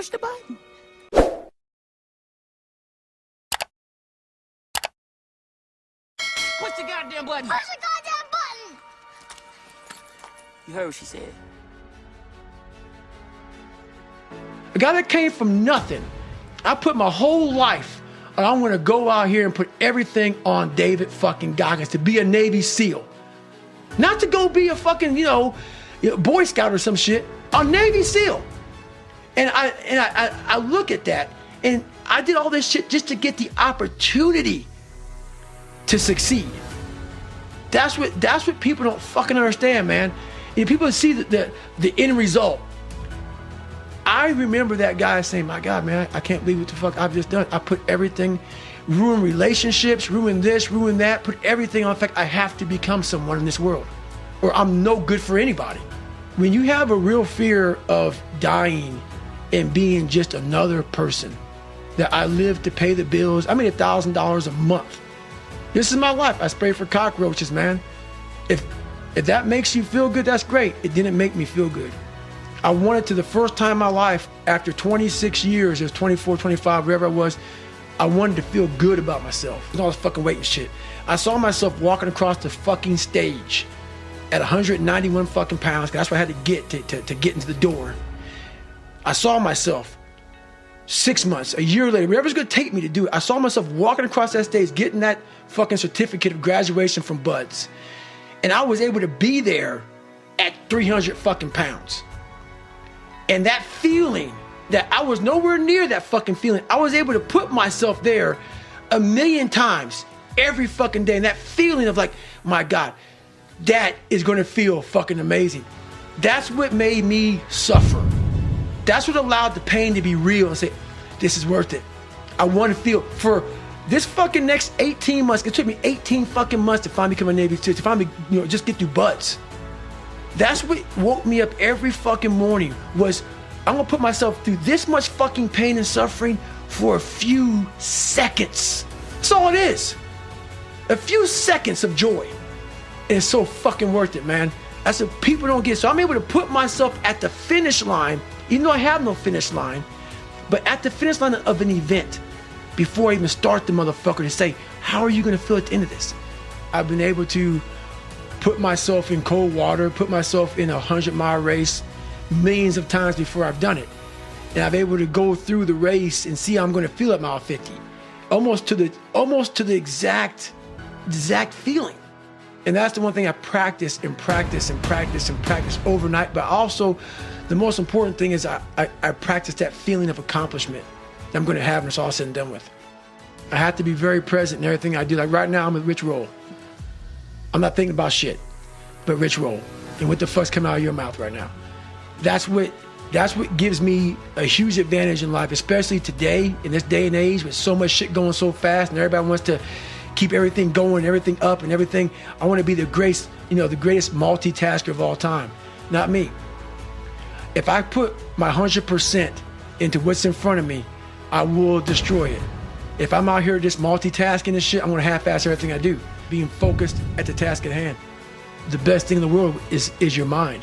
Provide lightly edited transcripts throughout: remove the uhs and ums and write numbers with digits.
push the button. Push the goddamn button. Push the goddamn button. You heard what she said. A guy that came from nothing. I put my whole life, and I'm gonna go out here and put everything on David fucking Goggins to be a Navy SEAL. Not to go be a fucking, Boy Scout or some shit. A Navy SEAL. And I look at that, and I did all this shit just to get the opportunity to succeed. That's what people don't fucking understand, man. People see the end result. I remember that guy saying, my God, man, I can't believe what the fuck I've just done. I put everything, ruin relationships, ruin this, ruin that, put everything on. In fact, I have to become someone in this world, or I'm no good for anybody. When you have a real fear of dying and being just another person, that I live to pay the bills, I made $1,000 a month. This is my life. I spray for cockroaches, man. If that makes you feel good, that's great. It didn't make me feel good. I wanted to, the first time in my life, after 26 years, it was 24, 25, wherever I was, I wanted to feel good about myself. All this fucking weight and shit. I saw myself walking across the fucking stage at 191 fucking pounds, 'cause that's what I had to get to get into the door. I saw myself 6 months, a year later, whatever's gonna take me to do it. I saw myself walking across that stage, getting that fucking certificate of graduation from Buds. And I was able to be there at 300 fucking pounds. And that feeling that I was nowhere near that fucking feeling, I was able to put myself there 1,000,000 times every fucking day. And that feeling of like, my God, that is gonna feel fucking amazing. That's what made me suffer. That's what allowed the pain to be real and say, this is worth it. I want to feel for this fucking next 18 months. It took me 18 fucking months to finally become a Navy SEAL, to finally, just get through Buds. That's what woke me up every fucking morning, was I'm gonna put myself through this much fucking pain and suffering for a few seconds. That's all it is. A few seconds of joy. And it's so fucking worth it, man. That's what people don't get. So I'm able to put myself at the finish line, even though I have no finish line, but at the finish line of an event before I even start the motherfucker, to say, how are you gonna feel at the end of this? I've been able to put myself in cold water, put myself in a 100-mile race millions of times before I've done it. And I'm able to go through the race and see how I'm gonna feel at mile 50. Almost to the exact feeling. And that's the one thing I practice and practice and practice and practice overnight. But also, the most important thing is I practice that feeling of accomplishment that I'm gonna have when it's all said and done with. I have to be very present in everything I do. Like right now, I'm with Rich Roll. I'm not thinking about shit, but Rich Roll. And what the fuck's coming out of your mouth right now? That's what gives me a huge advantage in life, especially today, in this day and age, with so much shit going so fast and everybody wants to keep everything going, everything up and everything. I want to be the greatest multitasker of all time. Not me. If I put my 100% into what's in front of me, I will destroy it. If I'm out here just multitasking and shit, I'm gonna half-ass everything I do. Being focused at the task at hand. The best thing in the world is your mind.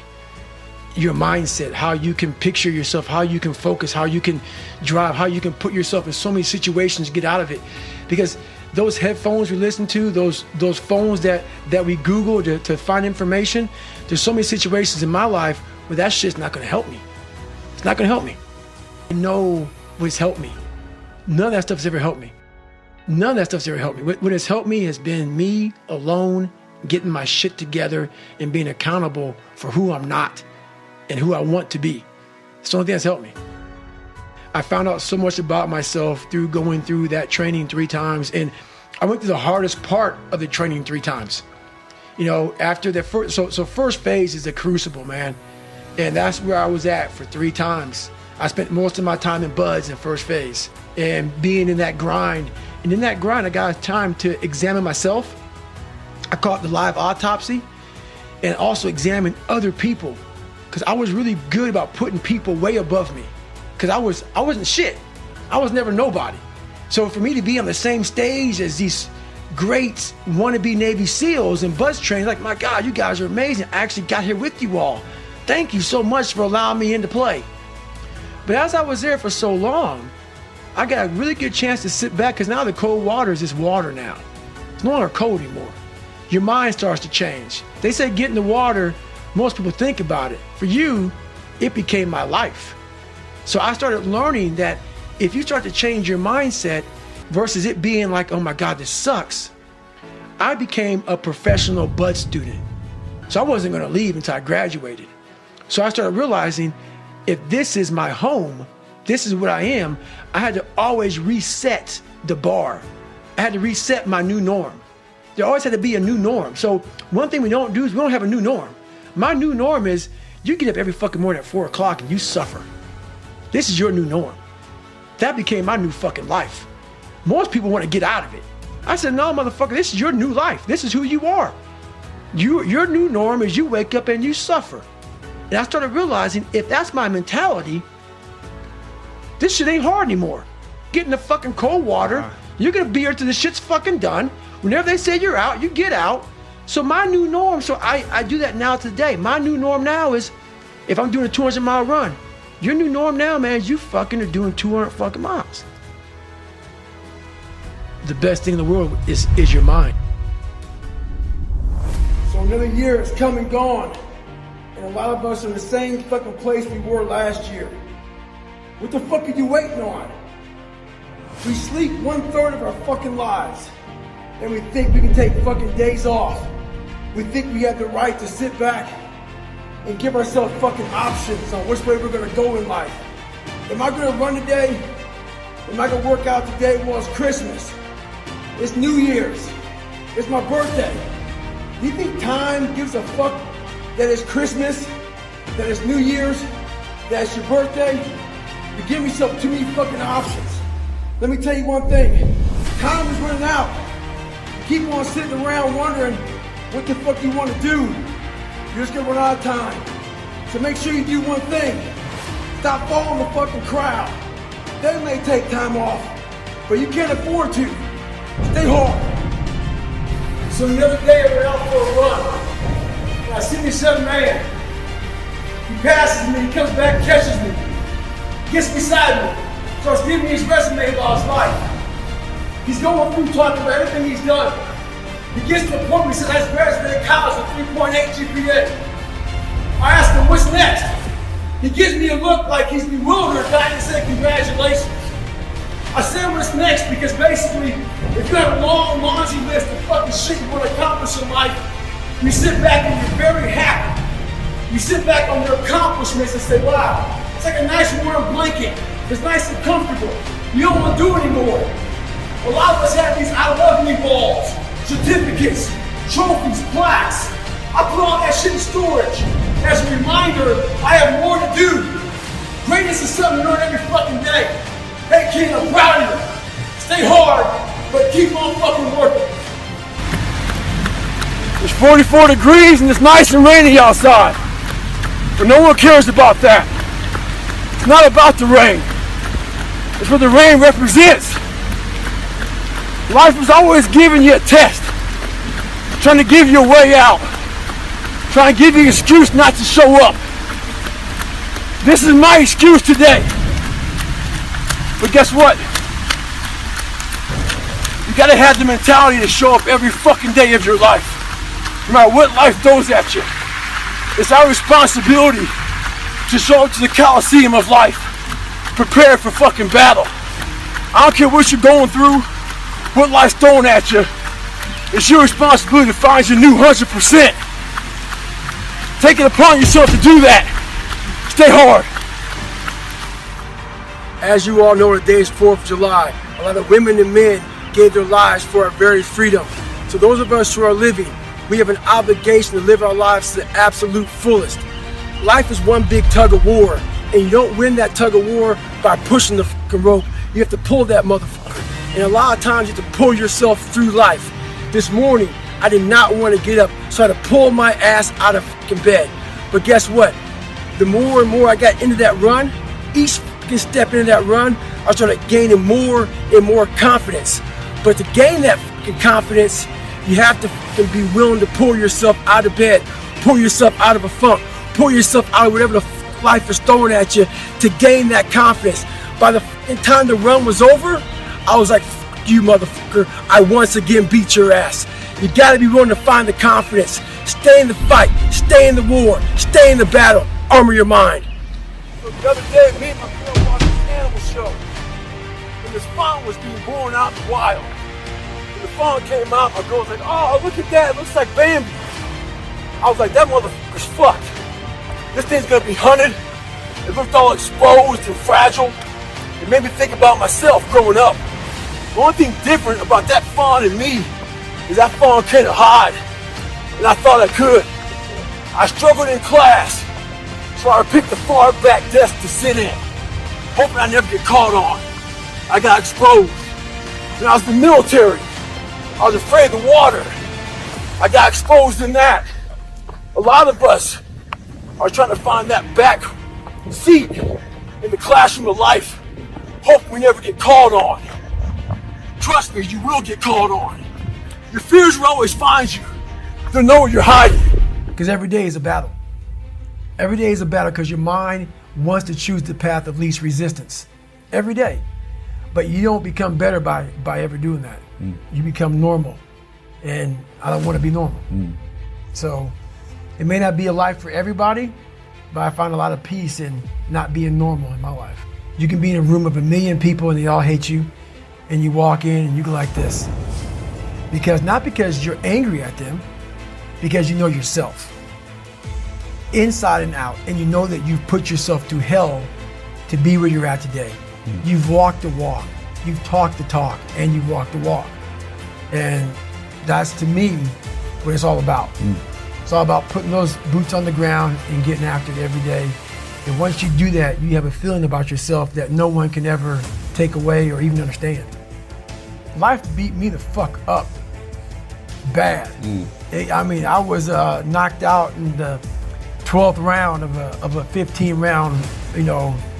Your mindset, how you can picture yourself, how you can focus, how you can drive, how you can put yourself in so many situations, get out of it. Because those headphones we listen to, those phones that we Google to find information, there's so many situations in my life where that shit's not gonna help me. It's not gonna help me. I know what's helped me. None of that stuff's ever helped me. None of that stuff's ever helped me. What has helped me has been me alone, getting my shit together and being accountable for who I'm not and who I want to be. It's the only thing that's helped me. I found out so much about myself through going through that training 3 times, and I went through the hardest part of the training 3 times. After the first phase is the crucible, man. And that's where I was at for 3 times. I spent most of my time in Buds in first phase and being in that grind. And in that grind, I got time to examine myself. I call it the live autopsy, and also examine other people, because I was really good about putting people way above me, because I wasn't shit. I was never nobody. So for me to be on the same stage as these great wannabe Navy SEALs and Buds trainers, like, my God, you guys are amazing. I actually got here with you all. Thank you so much for allowing me into play. But as I was there for so long, I got a really good chance to sit back, because now the cold water is just water now. It's no longer cold anymore. Your mind starts to change. They say get in the water, most people think about it. For you, it became my life. So I started learning that if you start to change your mindset versus it being like, oh my God, this sucks, I became a professional bud student. So I wasn't gonna leave until I graduated. So I started realizing if this is my home, this is what I am, I had to always reset the bar. I had to reset my new norm. There always had to be a new norm. So one thing we don't do is we don't have a new norm. My new norm is you get up every fucking morning at 4 o'clock and you suffer. This is your new norm. That became my new fucking life. Most people want to get out of it. I said, no, motherfucker, this is your new life. This is who you are. Your new norm is you wake up and you suffer. And I started realizing if that's my mentality, this shit ain't hard anymore. Get in the fucking cold water. You're gonna be here till the shit's fucking done. Whenever they say you're out, you get out. So my new norm, so I do that now today. My new norm now is if I'm doing a 200-mile run, your new norm now, man, is you fucking are doing 200 fucking miles. The best thing in the world is your mind. So another year has come and gone. And a lot of us are in the same fucking place we were last year. What the fuck are you waiting on? We sleep 1/3 of our fucking lives. And we think we can take fucking days off. We think we have the right to sit back and give ourselves fucking options on which way we're gonna go in life. Am I gonna run today? Am I gonna work out today? Well, it's Christmas. It's New Year's. It's my birthday. Do you think time gives a fuck that it's Christmas, that it's New Year's, that it's your birthday? You give yourself too many fucking options. Let me tell you one thing. Time is running out. You keep on sitting around wondering what the fuck you want to do. You're just gonna run out of time. So make sure you do one thing. Stop following the fucking crowd. They may take time off, but you can't afford to. Stay hard. So the other day I went out for a run. And I see this young man. He passes me, he comes back, catches me. Gets beside me. Starts giving me his resume about his life. He's going through talking about everything he's done. He gets to the point where he says, I graduated college with 3.8 GPA. I ask him, what's next? He gives me a look like he's bewildered, but I didn't say congratulations. I said what's next because basically, if you have a long laundry list of fucking shit you want to accomplish in life, you sit back and you're very happy. You sit back on your accomplishments and say, wow, it's like a nice warm blanket. It's nice and comfortable. You don't want to do it anymore. A lot of us have these I love me balls, certificates, trophies, plaques. I put all that shit in storage. As a reminder, I have more to do. Greatness is something you learn every fucking day. Hey kid, I'm proud of you. Stay hard, but keep on fucking working. It's 44 degrees and it's nice and rainy outside. But no one cares about that. It's not about the rain. It's what the rain represents. Life is always giving you a test. Trying to give you a way out. Trying to give you an excuse not to show up. This is my excuse today. But guess what? You gotta have the mentality to show up every fucking day of your life. No matter what life throws at you. It's our responsibility to show up to the Coliseum of life. Prepared for fucking battle. I don't care what you're going through, what life's throwing at you. It's your responsibility to find your new 100%. Take it upon yourself to do that. Stay hard. As you all know, today is 4th of July. A lot of women and men gave their lives for our very freedom. So those of us who are living, we have an obligation to live our lives to the absolute fullest. Life is one big tug of war, and you don't win that tug of war by pushing the fucking rope. You have to pull that motherfucker. And a lot of times you have to pull yourself through life. This morning, I did not want to get up, so I had to pull my ass out of fucking bed. But guess what? The more and more I got into that run, each fucking step into that run, I started gaining more and more confidence. But to gain that fucking confidence, you have to fucking be willing to pull yourself out of bed, pull yourself out of a funk, pull yourself out of whatever the fuck life is throwing at you to gain that confidence. By the time the run was over, I was like, "F you, motherfucker, I once again beat your ass." You gotta be willing to find the confidence. Stay in the fight, stay in the war, stay in the battle, armor your mind. So the other day, me and my girl watched this animal show. And this fawn was being born out in the wild. When the fawn came out, my girl was like, "Oh, look at that, it looks like Bambi." I was like, "That motherfucker's fucked. This thing's gonna be hunted." It looked all exposed and fragile. It made me think about myself growing up. The only thing different about that fawn and me is that fawn couldn't hide, and I thought I could. I struggled in class, so I picked the far back desk to sit in, hoping I never get caught on. I got exposed. When I was in the military, I was afraid of the water. I got exposed in that. A lot of us are trying to find that back seat in the classroom of life, hoping we never get called on. Trust me, you will get called on. Your fears will always find you. They'll know where you're hiding. Because every day is a battle. Every day is a battle because your mind wants to choose the path of least resistance. Every day. But you don't become better by ever doing that. You become normal. And I don't want to be normal. So it may not be a life for everybody, but I find a lot of peace in not being normal in my life. You can be in a room of 1 million people and they all hate you, and you walk in and you go like this. Not because you're angry at them, because you know yourself. Inside and out, and you know that you've put yourself through hell to be where you're at today. You've walked the walk, you've talked the talk, and you've walked the walk. And that's, to me, what it's all about. It's all about putting those boots on the ground and getting after it every day. And once you do that, you have a feeling about yourself that no one can ever take away or even understand. Life beat me the fuck up bad. I mean, I was knocked out in the 12th round of a 15-round,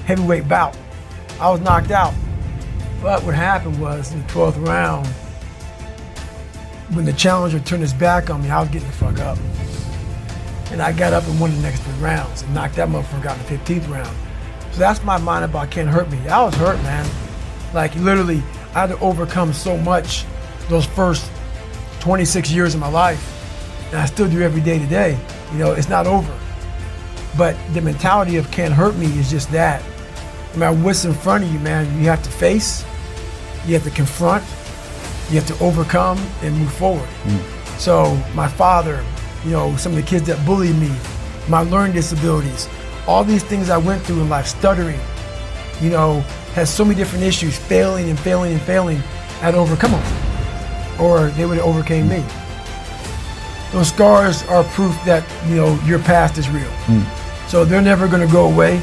heavyweight bout. I was knocked out. But what happened was, in the 12th round, when the challenger turned his back on me, I was getting the fuck up. And I got up and won the next 3 rounds and knocked that motherfucker out in the 15th round. So that's my mind about Cant Hurt Me. I was hurt, man. Like, literally, I had to overcome so much those first 26 years of my life. And I still do every day today. It's not over. But the mentality of Cant Hurt Me is just that. No matter what's in front of you, man, you have to face, you have to confront, you have to overcome and move forward. So my father, some of the kids that bullied me, my learning disabilities, all these things I went through in life, stuttering, has so many different issues, failing and failing and failing, I had to overcome them, or they would have overcame me. Those scars are proof that, your past is real. So they're never gonna go away.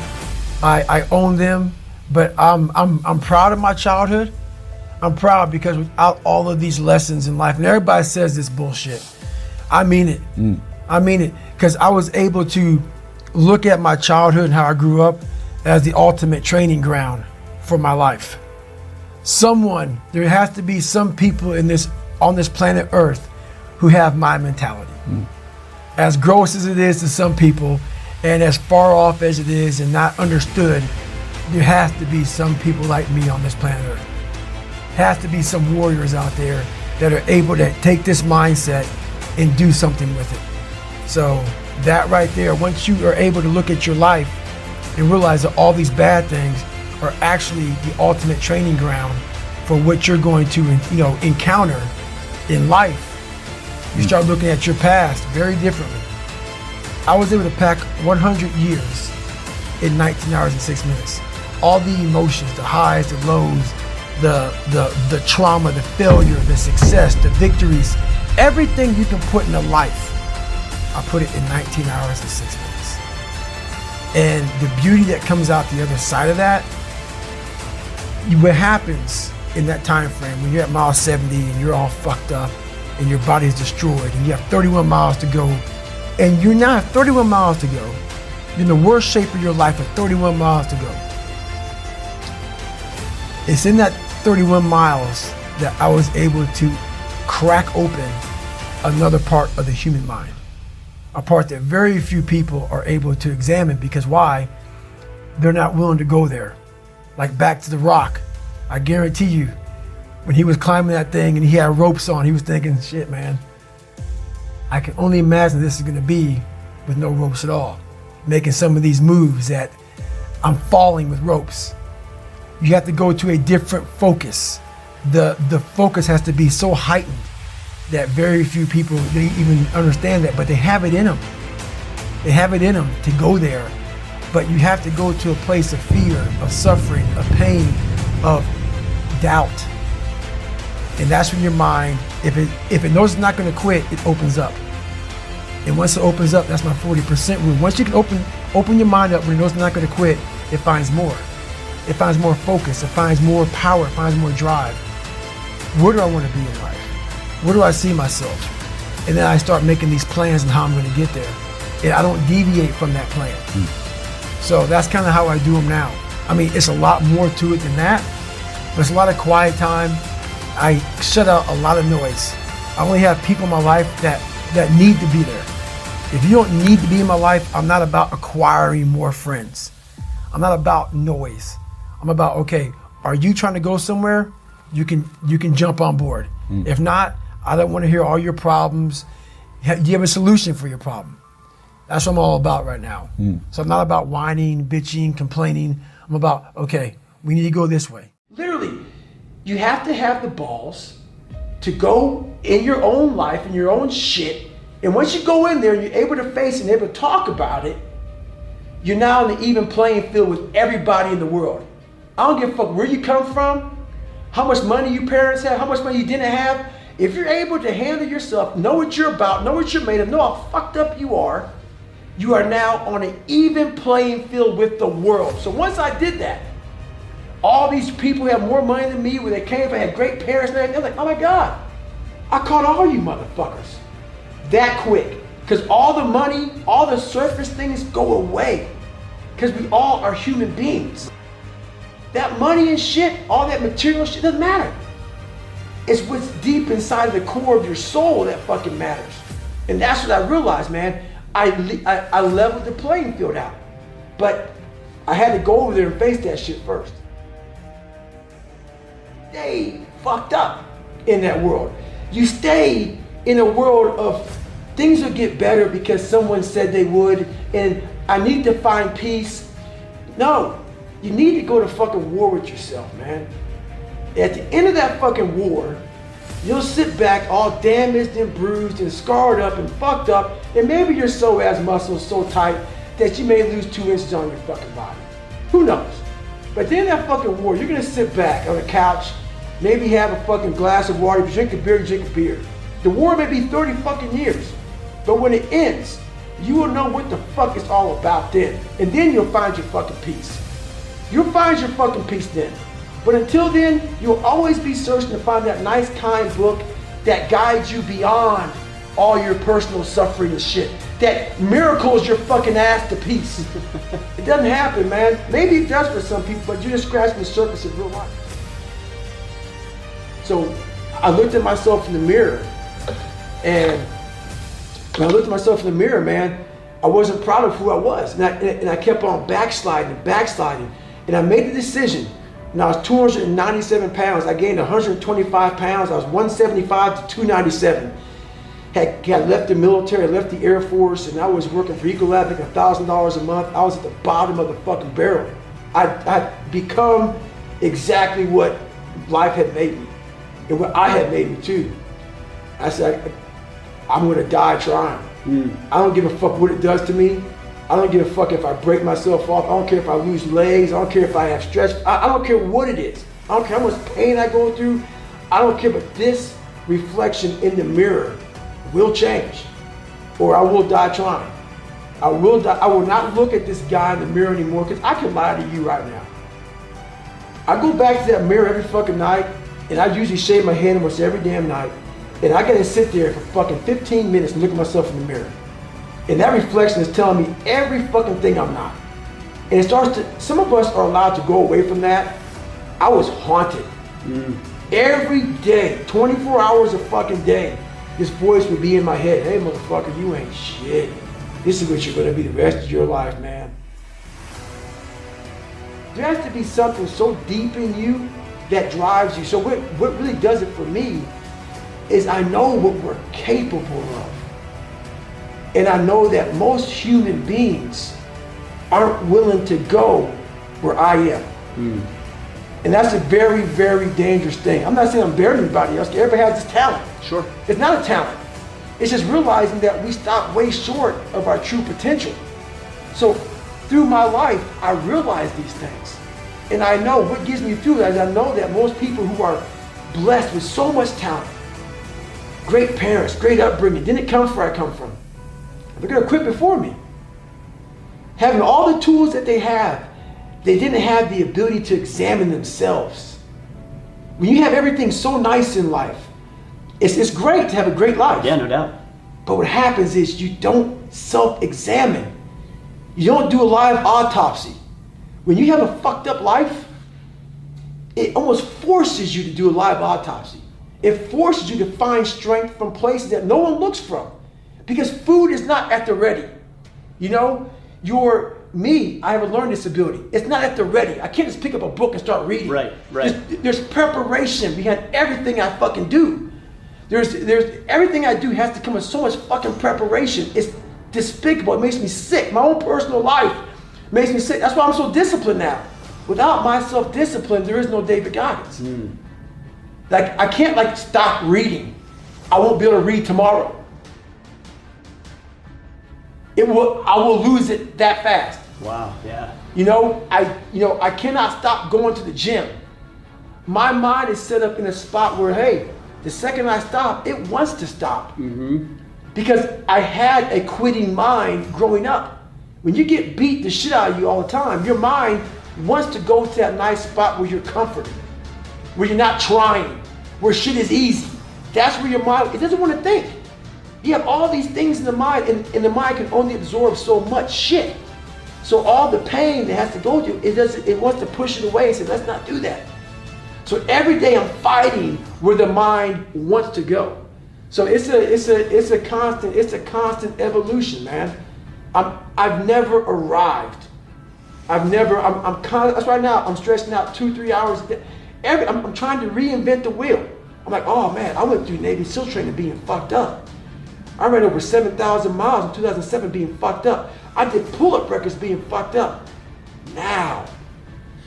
I own them, but I'm proud of my childhood. I'm proud because without all of these lessons in life, and everybody says this bullshit, I mean it. I mean it, because I was able to look at my childhood and how I grew up as the ultimate training ground for my life. There has to be some people on this planet Earth who have my mentality. As gross as it is to some people, and as far off as it is and not understood, there has to be some people like me on this planet Earth. Has to be some warriors out there that are able to take this mindset and do something with it. So that right there, once you are able to look at your life and realize that all these bad things are actually the ultimate training ground for what you're going to encounter in life, you start looking at your past very differently. I was able to pack 100 years in 19 hours and 6 minutes. All the emotions, the highs, the lows, the trauma, the failure, the success, the victories, everything you can put in a life, I put it in 19 hours and 6 minutes. And the beauty that comes out the other side of that, what happens in that time frame when you're at mile 70 and you're all fucked up and your body's destroyed and you have 31 miles to go, and you're now 31 miles to go, you're in the worst shape of your life with 31 miles to go. It's in that 31 miles that I was able to crack open another part of the human mind, a part that very few people are able to examine. Because why? they're not willing to go there. Like back to the Rock. I guarantee you, when he was climbing that thing and he had ropes on, he was thinking, shit, man, I can only imagine this is gonna be with no ropes at all. Making some of these moves that I'm falling with ropes. You have to go to a different focus. The focus has to be so heightened that very few people they even understand that, but they have it in them. They have it in them to go there, but you have to go to a place of fear, of suffering, of pain, of doubt. And that's when your mind, if it knows it's not gonna quit, it opens up. And once it opens up, that's my 40% rule. Once you can open your mind up when it knows it's not gonna quit, it finds more. It finds more focus, it finds more power, it finds more drive. Where do I wanna be in life? Where do I see myself? And then I start making these plans on how I'm gonna get there. And I don't deviate from that plan. So that's kind of how I do them now. I mean, it's a lot more to it than that, but it's a lot of quiet time. I shut out a lot of noise. I only have people in my life that need to be there. If you don't need to be in my life, I'm not about acquiring more friends. I'm not about noise. I'm about, okay, are you trying to go somewhere? You can jump on board. If not, I don't want to hear all your problems. Do you have a solution for your problem? That's what I'm all about right now. So I'm not about whining, bitching, complaining. I'm about, okay, we need to go this way. Literally, you have to have the balls to go in your own life, in your own shit. And once you go in there and you're able to face it and able to talk about it, you're now on the even playing field with everybody in the world. I don't give a fuck where you come from, how much money your parents have, how much money you didn't have. If you're able to handle yourself, know what you're about, know what you're made of, know how fucked up you are now on an even playing field with the world. So once I did that, all these people who have more money than me, where they came from, had great parents and everything, they're like, oh my God, I caught all you motherfuckers that quick. Because all the money, all the surface things go away. Because we all are human beings. That money and shit, all that material shit doesn't matter. It's what's deep inside of the core of your soul that fucking matters. And that's what I realized, man. I leveled the playing field out. But I had to go over there and face that shit first. Stay fucked up in that world. You stay in a world of things will get better because someone said they would, and I need to find peace. No, you need to go to fucking war with yourself, man. At the end of that fucking war, you'll sit back all damaged and bruised and scarred up and fucked up, and maybe your psoas muscles so tight that you may lose 2 inches on your fucking body. Who knows? But at the end of that fucking war, you're gonna sit back on a couch, maybe have a fucking glass of water, if you drink a beer, you drink a beer. The war may be 30 fucking years, but when it ends, you will know what the fuck it's all about then. And then you'll find your fucking peace. You'll find your fucking peace then. But until then, you'll always be searching to find that nice, kind book that guides you beyond all your personal suffering and shit. That miracles your fucking ass to peace. It doesn't happen, man. Maybe it does for some people, but you're just scratching the surface of real life. So I looked at myself in the mirror, and when I looked at myself in the mirror, man, I wasn't proud of who I was. And I kept on backsliding and backsliding. And I made the decision. When I was 297 pounds, I gained 125 pounds. I was 175 to 297. Had left the military, left the Air Force, and I was working for Ecolab, making $1,000 a month. I was at the bottom of the fucking barrel. I'd become exactly what life had made me, and what I had made me too. I said, I'm gonna die trying. I don't give a fuck what it does to me. I don't give a fuck if I break myself off. I don't care if I lose legs. I don't care if I have stretch. I don't care what it is. I don't care how much pain I go through. I don't care, but this reflection in the mirror will change, or I will die trying. I will die. I will not look at this guy in the mirror anymore, because I can lie to you right now. I go back to that mirror every fucking night, and I usually shave my head almost every damn night, and I gotta sit there for fucking 15 minutes and look at myself in the mirror. And that reflection is telling me every fucking thing I'm not. And it starts to, some of us are allowed to go away from that. I was haunted. Every day, 24 hours a fucking day, this voice would be in my head. Hey motherfucker, you ain't shit. This is what you're gonna be the rest of your life, man. there has to be something so deep in you that drives you. So what really does it for me is I know what we're capable of. And I know that most human beings aren't willing to go where I am. And that's a very, very dangerous thing. I'm not saying I'm better than anybody else. Everybody has this talent. Sure. It's not a talent. It's just realizing that we stop way short of our true potential. So through my life, I realize these things. And I know what gets me through that is I know that most people who are blessed with so much talent, great parents, great upbringing, didn't come from where I come from. They're gonna quit before me. Having all the tools that they have, they didn't have the ability to examine themselves. When you have everything so nice in life, it's great to have a great life. Yeah, no doubt. But what happens is you don't self-examine. You don't do a live autopsy. When you have a fucked up life, it almost forces you to do a live autopsy. It forces you to find strength from places that no one looks from. Because food is not at the ready. You know, I have a learning disability. It's not at the ready. I can't just pick up a book and start reading. Right. There's preparation behind everything I fucking do. There's everything I do has to come with so much fucking preparation. It's despicable. It makes me sick. My own personal life makes me sick. That's why I'm so disciplined now. Without my self-discipline, there is no David Goggins. Like, I can't stop reading. I won't be able to read tomorrow. I will lose it that fast. Wow, yeah. I cannot stop going to the gym. My mind is set up in a spot where, hey, the second I stop, it wants to stop. Because I had a quitting mind growing up. When you get beat the shit out of you all the time, your mind wants to go to that nice spot where you're comforted, where you're not trying, where shit is easy. That's where your mind, it doesn't want to think. You have all these things in the mind, and the mind can only absorb so much shit. So all the pain that has to go through, it wants to push it away and say, let's not do that. So every day I'm fighting where the mind wants to go. So it's a constant evolution, man. I've never arrived. That's right now I'm stressing out 2-3 hours a day. I'm trying to reinvent the wheel. I'm like, oh man, I went through Navy SEAL training being fucked up. I ran over 7,000 miles in 2007 being fucked up. I did pull-up records being fucked up. Now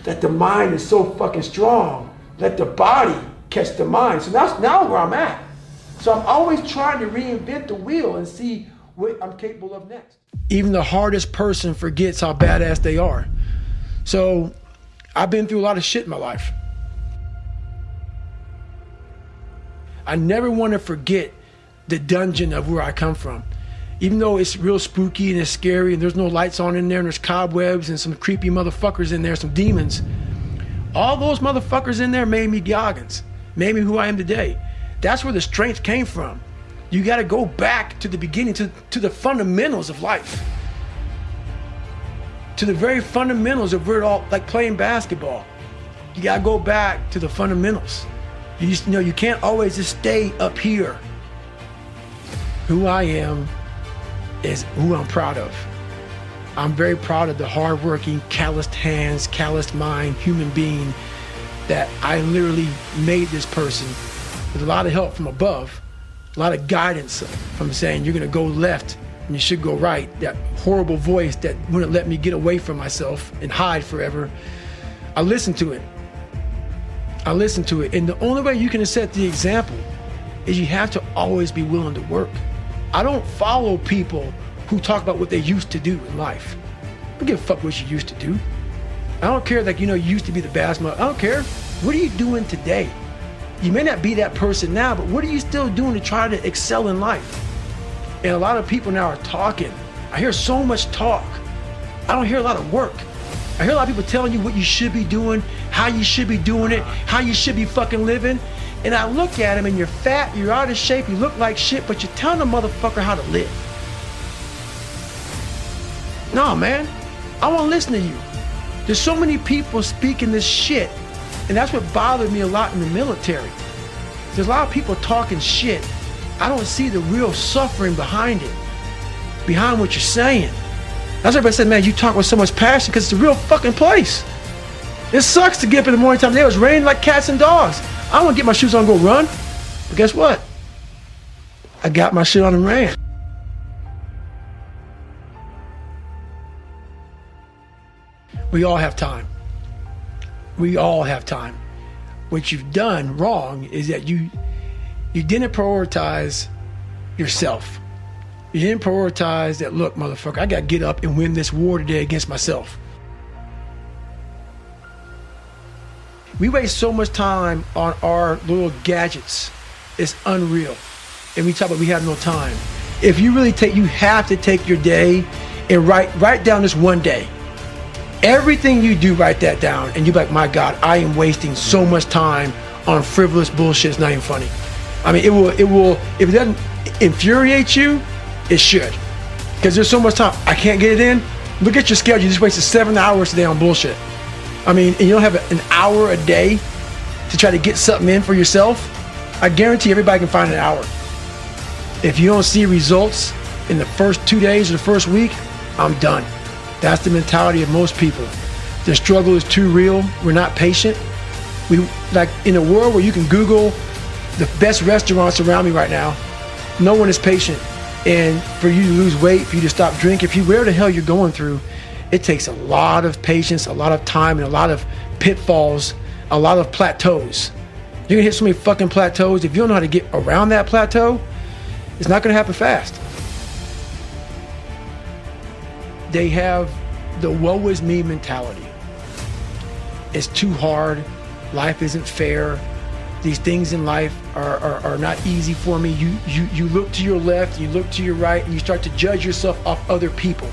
that the mind is so fucking strong, let the body catch the mind. So that's now where I'm at. So I'm always trying to reinvent the wheel and see what I'm capable of next. Even the hardest person forgets how badass they are. So I've been through a lot of shit in my life. I never want to forget the dungeon of where I come from. Even though it's real spooky and it's scary and there's no lights on in there and there's cobwebs and some creepy motherfuckers in there, some demons. All those motherfuckers in there made me Goggins, made me who I am today. That's where the strength came from. You gotta go back to the beginning, to the fundamentals of life. To the very fundamentals of where it all, like playing basketball. You gotta go back to the fundamentals. You can't always just stay up here. Who I am is who I'm proud of. I'm very proud of the hardworking, calloused hands, calloused mind, human being that I literally made this person with a lot of help from above, a lot of guidance from saying you're gonna go left and you should go right. That horrible voice that wouldn't let me get away from myself and hide forever. I listened to it. And the only way you can set the example is you have to always be willing to work. I don't follow people who talk about what they used to do in life. I don't give a fuck what you used to do. I don't care that you used to be the best. I don't care. What are you doing today? You may not be that person now, but what are you still doing to try to excel in life? And a lot of people now are talking. I hear so much talk. I don't hear a lot of work. I hear a lot of people telling you what you should be doing, how you should be doing it, how you should be fucking living. And I look at him and you're fat, you're out of shape, you look like shit, but you're telling a motherfucker how to live. No, man, I won't listen to you. There's so many people speaking this shit, and that's what bothered me a lot in the military. There's a lot of people talking shit. I don't see the real suffering behind it, behind what you're saying. That's why everybody said, man, you talk with so much passion because it's a real fucking place. It sucks to get up in the morning time. It was raining like cats and dogs. I want to get my shoes on and go run. But guess what? I got my shit on and ran. We all have time. We all have time. What you've done wrong is that you didn't prioritize yourself. You didn't prioritize that, look, motherfucker, I got to get up and win this war today against myself. We waste so much time on our little gadgets. It's unreal. And we talk about we have no time. If you really you have to take your day and write down this one day. Everything you do, write that down, and you're like, my God, I am wasting so much time on frivolous bullshit. It's not even funny. I mean, it will, if it doesn't infuriate you, it should. Because there's so much time. I can't get it in. Look at your schedule. You just wasted 7 hours today on bullshit. I mean, and you don't have an hour a day to try to get something in for yourself. I guarantee everybody can find an hour. If you don't see results in the first 2 days or the first week, I'm done. That's the mentality of most people. The struggle is too real. We're not patient. We, like, in a world where you can Google the best restaurants around me right now, no one is patient. And for you to lose weight, for you to stop drinking, if you whatever the hell you're going through, it takes a lot of patience, a lot of time, and a lot of pitfalls, a lot of plateaus. You're gonna hit so many fucking plateaus. If you don't know how to get around that plateau, it's not gonna happen fast. They have the woe is me mentality. It's too hard. Life isn't fair. These things in life are not easy for me. You look to your left, you look to your right, and you start to judge yourself off other people.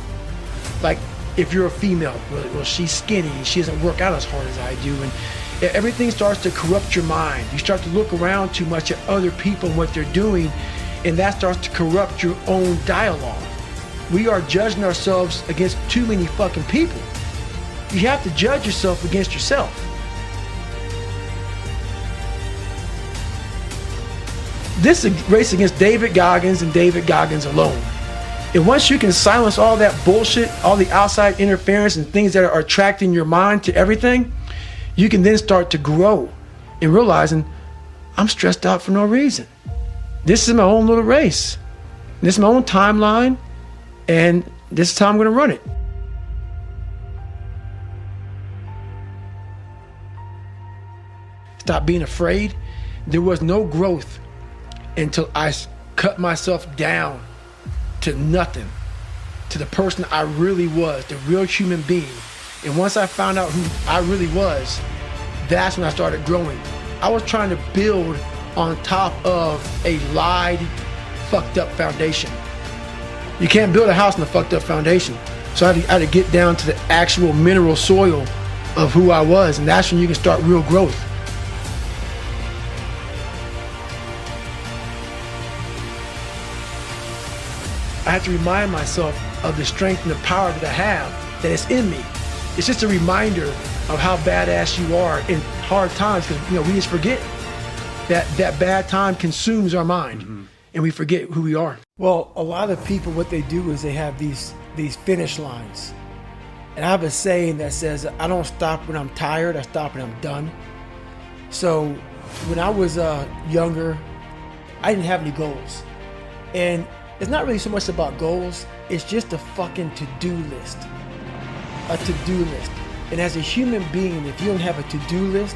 Like, if you're a female, well, she's skinny, she doesn't work out as hard as I do, and everything starts to corrupt your mind. You start to look around too much at other people and what they're doing, and that starts to corrupt your own dialogue. We are judging ourselves against too many fucking people. You have to judge yourself against yourself. This is a race against David Goggins and David Goggins alone. And once you can silence all that bullshit, all the outside interference and things that are attracting your mind to everything, you can then start to grow in realizing, I'm stressed out for no reason. This is my own little race. This is my own timeline, and this is how I'm gonna run it. Stop being afraid. There was no growth until I cut myself down to nothing, to the person I really was, the real human being. And once I found out who I really was, that's when I started growing. I was trying to build on top of a lied, fucked up foundation. You can't build a house on a fucked up foundation. So I had to get down to the actual mineral soil of who I was, and that's when you can start real growth. I have to remind myself of the strength and the power that I have, that it's in me. It's just a reminder of how badass you are in hard times, because we just forget that bad time consumes our mind, and we forget who we are. Well, a lot of people, what they do is they have these finish lines. And I have a saying that says, I don't stop when I'm tired, I stop when I'm done. So when I was younger, I didn't have any goals. And it's not really so much about goals, it's just a fucking to-do list. A to-do list. And as a human being, if you don't have a to-do list,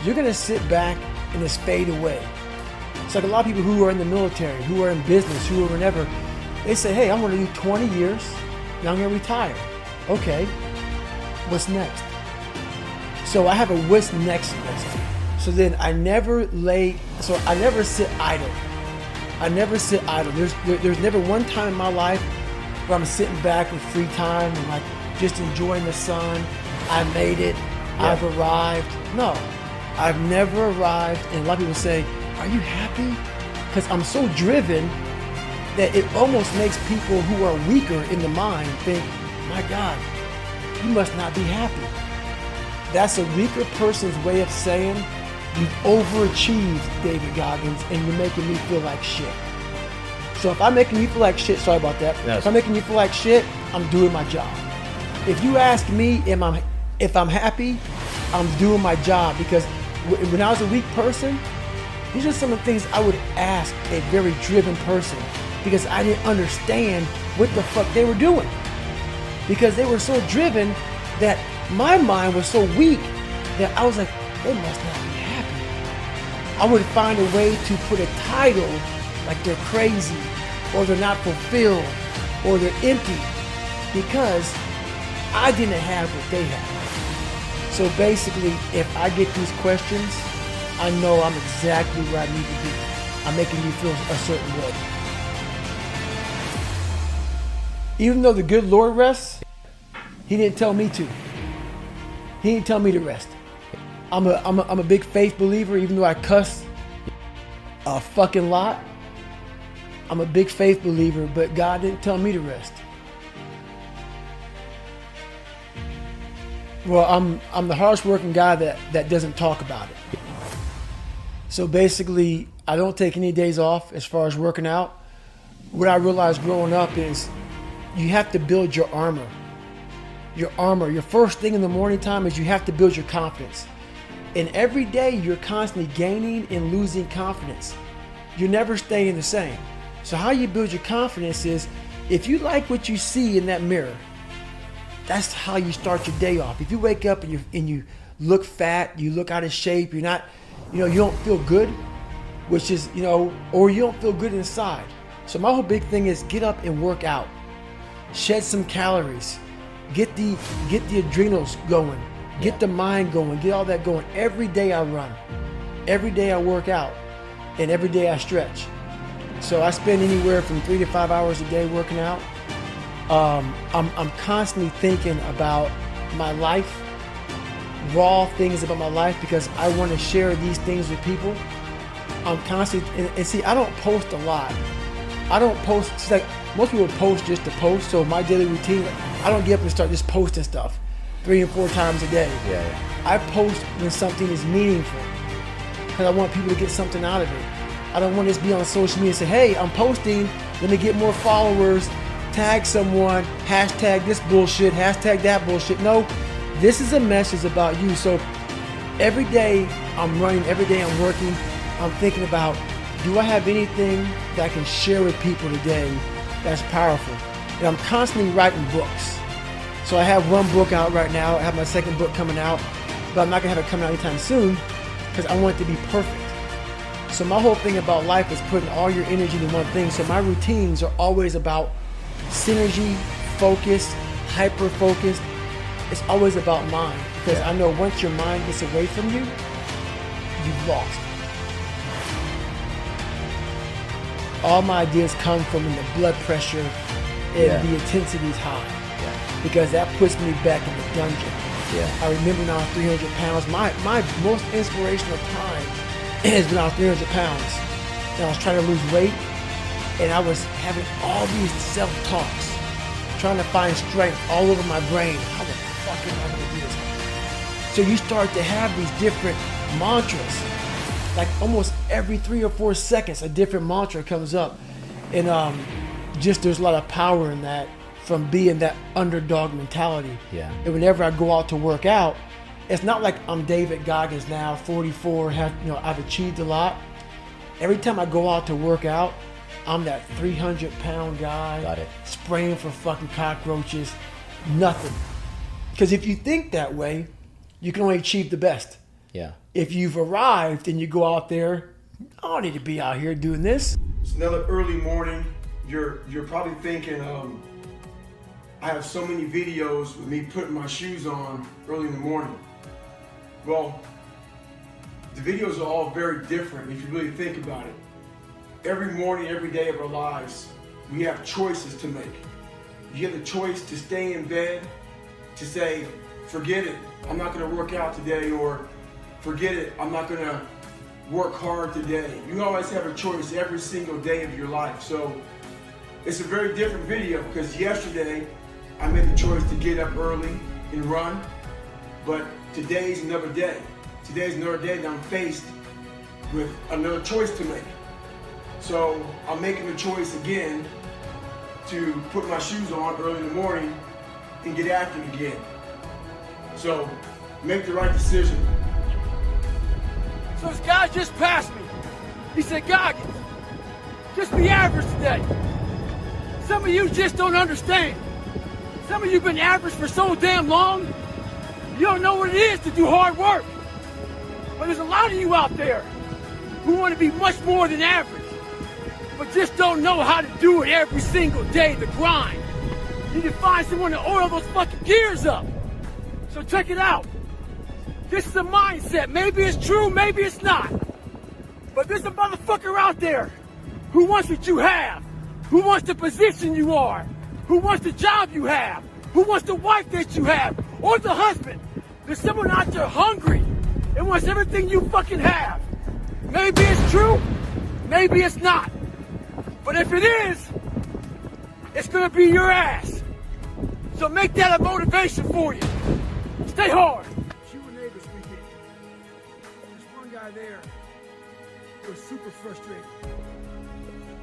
you're gonna sit back and just fade away. It's like a lot of people who are in the military, who are in business, who are whatever, they say, hey, I'm gonna do 20 years and I'm gonna retire. Okay, what's next? So I have a what's next list. So then I never sit idle. I never sit idle. There's never one time in my life where I'm sitting back with free time and like just enjoying the sun. I made it. Yeah. I've arrived. No, I've never arrived. And a lot of people say, are you happy? Because I'm so driven that it almost makes people who are weaker in the mind think, my God, you must not be happy. That's a weaker person's way of saying, you've overachieved, David Goggins, and you're making me feel like shit. So if I'm making you feel like shit, sorry about that. Yes. If I'm making you feel like shit, I'm doing my job. If you ask me if I'm happy, I'm doing my job. Because when I was a weak person, these are some of the things I would ask a very driven person, because I didn't understand what the fuck they were doing. Because they were so driven that my mind was so weak that I was like, they must not be happy. I would find a way to put a title like they're crazy, or they're not fulfilled, or they're empty, because I didn't have what they had. So basically, if I get these questions, I know I'm exactly where I need to be. I'm making you feel a certain way. Even though the good Lord rests, He didn't tell me to. He didn't tell me to rest. I'm a big faith believer, even though I cuss a fucking lot. I'm a big faith believer, but God didn't tell me to rest. Well, I'm the hardest working guy that doesn't talk about it. So basically, I don't take any days off as far as working out. What I realized growing up is you have to build your armor. Your armor. Your first thing in the morning time is you have to build your confidence. And every day you're constantly gaining and losing confidence. You're never staying the same. So how you build your confidence is, if you like what you see in that mirror, that's how you start your day off. If you wake up and you look fat, you look out of shape, you're not, you don't feel good, which is, or you don't feel good inside. So my whole big thing is get up and work out. Shed some calories. Get the adrenals going. Get the mind going. Get all that going. Every day I run. Every day I work out. And every day I stretch. So I spend anywhere from 3 to 5 hours a day working out. I'm constantly thinking about my life, raw things about my life, because I want to share these things with people. I'm constantly, and see, I don't post a lot. I don't post, it's like most people post just to post. So my daily routine, I don't get up and start just posting stuff 3 and 4 times a day. Yeah. I post when something is meaningful, because I want people to get something out of it. I don't want to just be on social media and say, hey, I'm posting, let me get more followers, tag someone, hashtag this bullshit, hashtag that bullshit. No, this is a message about you. So every day I'm running, every day I'm working, I'm thinking about, do I have anything that I can share with people today that's powerful? And I'm constantly writing books. So I have one book out right now. I have my second book coming out, but I'm not gonna have it come out anytime soon because I want it to be perfect. So my whole thing about life is putting all your energy into one thing. So my routines are always about synergy, focus, hyper-focused. It's always about mind, because I know once your mind gets away from you, you've lost. All my ideas come from when the blood pressure and the intensity is high. Because that puts me back in the dungeon. I remember when I was 300 pounds, my most inspirational time is when I was 300 pounds and I was trying to lose weight, and I was having all these self-talks, trying to find strength all over my brain. How the fuck am I gonna do this? So you start to have these different mantras, like almost every 3 or 4 seconds a different mantra comes up. And just there's a lot of power in that, from being that underdog mentality. And whenever I go out to work out, it's not like I'm David Goggins now, 44, I've achieved a lot. Every time I go out to work out, I'm that 300-pound guy spraying for fucking cockroaches, nothing. Because if you think that way, you can only achieve the best. If you've arrived and you go out there, I don't need to be out here doing this. It's another early morning. You're probably thinking, I have so many videos with me putting my shoes on early in the morning. Well, the videos are all very different if you really think about it. Every morning, every day of our lives, we have choices to make. You have the choice to stay in bed, to say, forget it, I'm not gonna work out today, or forget it, I'm not gonna work hard today. You always have a choice every single day of your life. So it's a very different video, because yesterday, I made the choice to get up early and run, but today's another day. Today's another day that I'm faced with another choice to make. So I'm making the choice again to put my shoes on early in the morning and get active again. So make the right decision. So this guy just passed me. He said, Goggins, just be average today. Some of you just don't understand. Some of you been average for so damn long, you don't know what it is to do hard work. But there's a lot of you out there who want to be much more than average, but just don't know how to do it every single day, the grind. You need to find someone to oil those fucking gears up. So check it out. This is a mindset. Maybe it's true, maybe it's not. But there's a motherfucker out there who wants what you have, who wants the position you are, who wants the job you have, who wants the wife that you have, or the husband. There's someone out there hungry and wants everything you fucking have. Maybe it's true, maybe it's not. But if it is, it's gonna be your ass. So make that a motivation for you. Stay hard. She was neighbors weekend. There's one guy there who was super frustrated.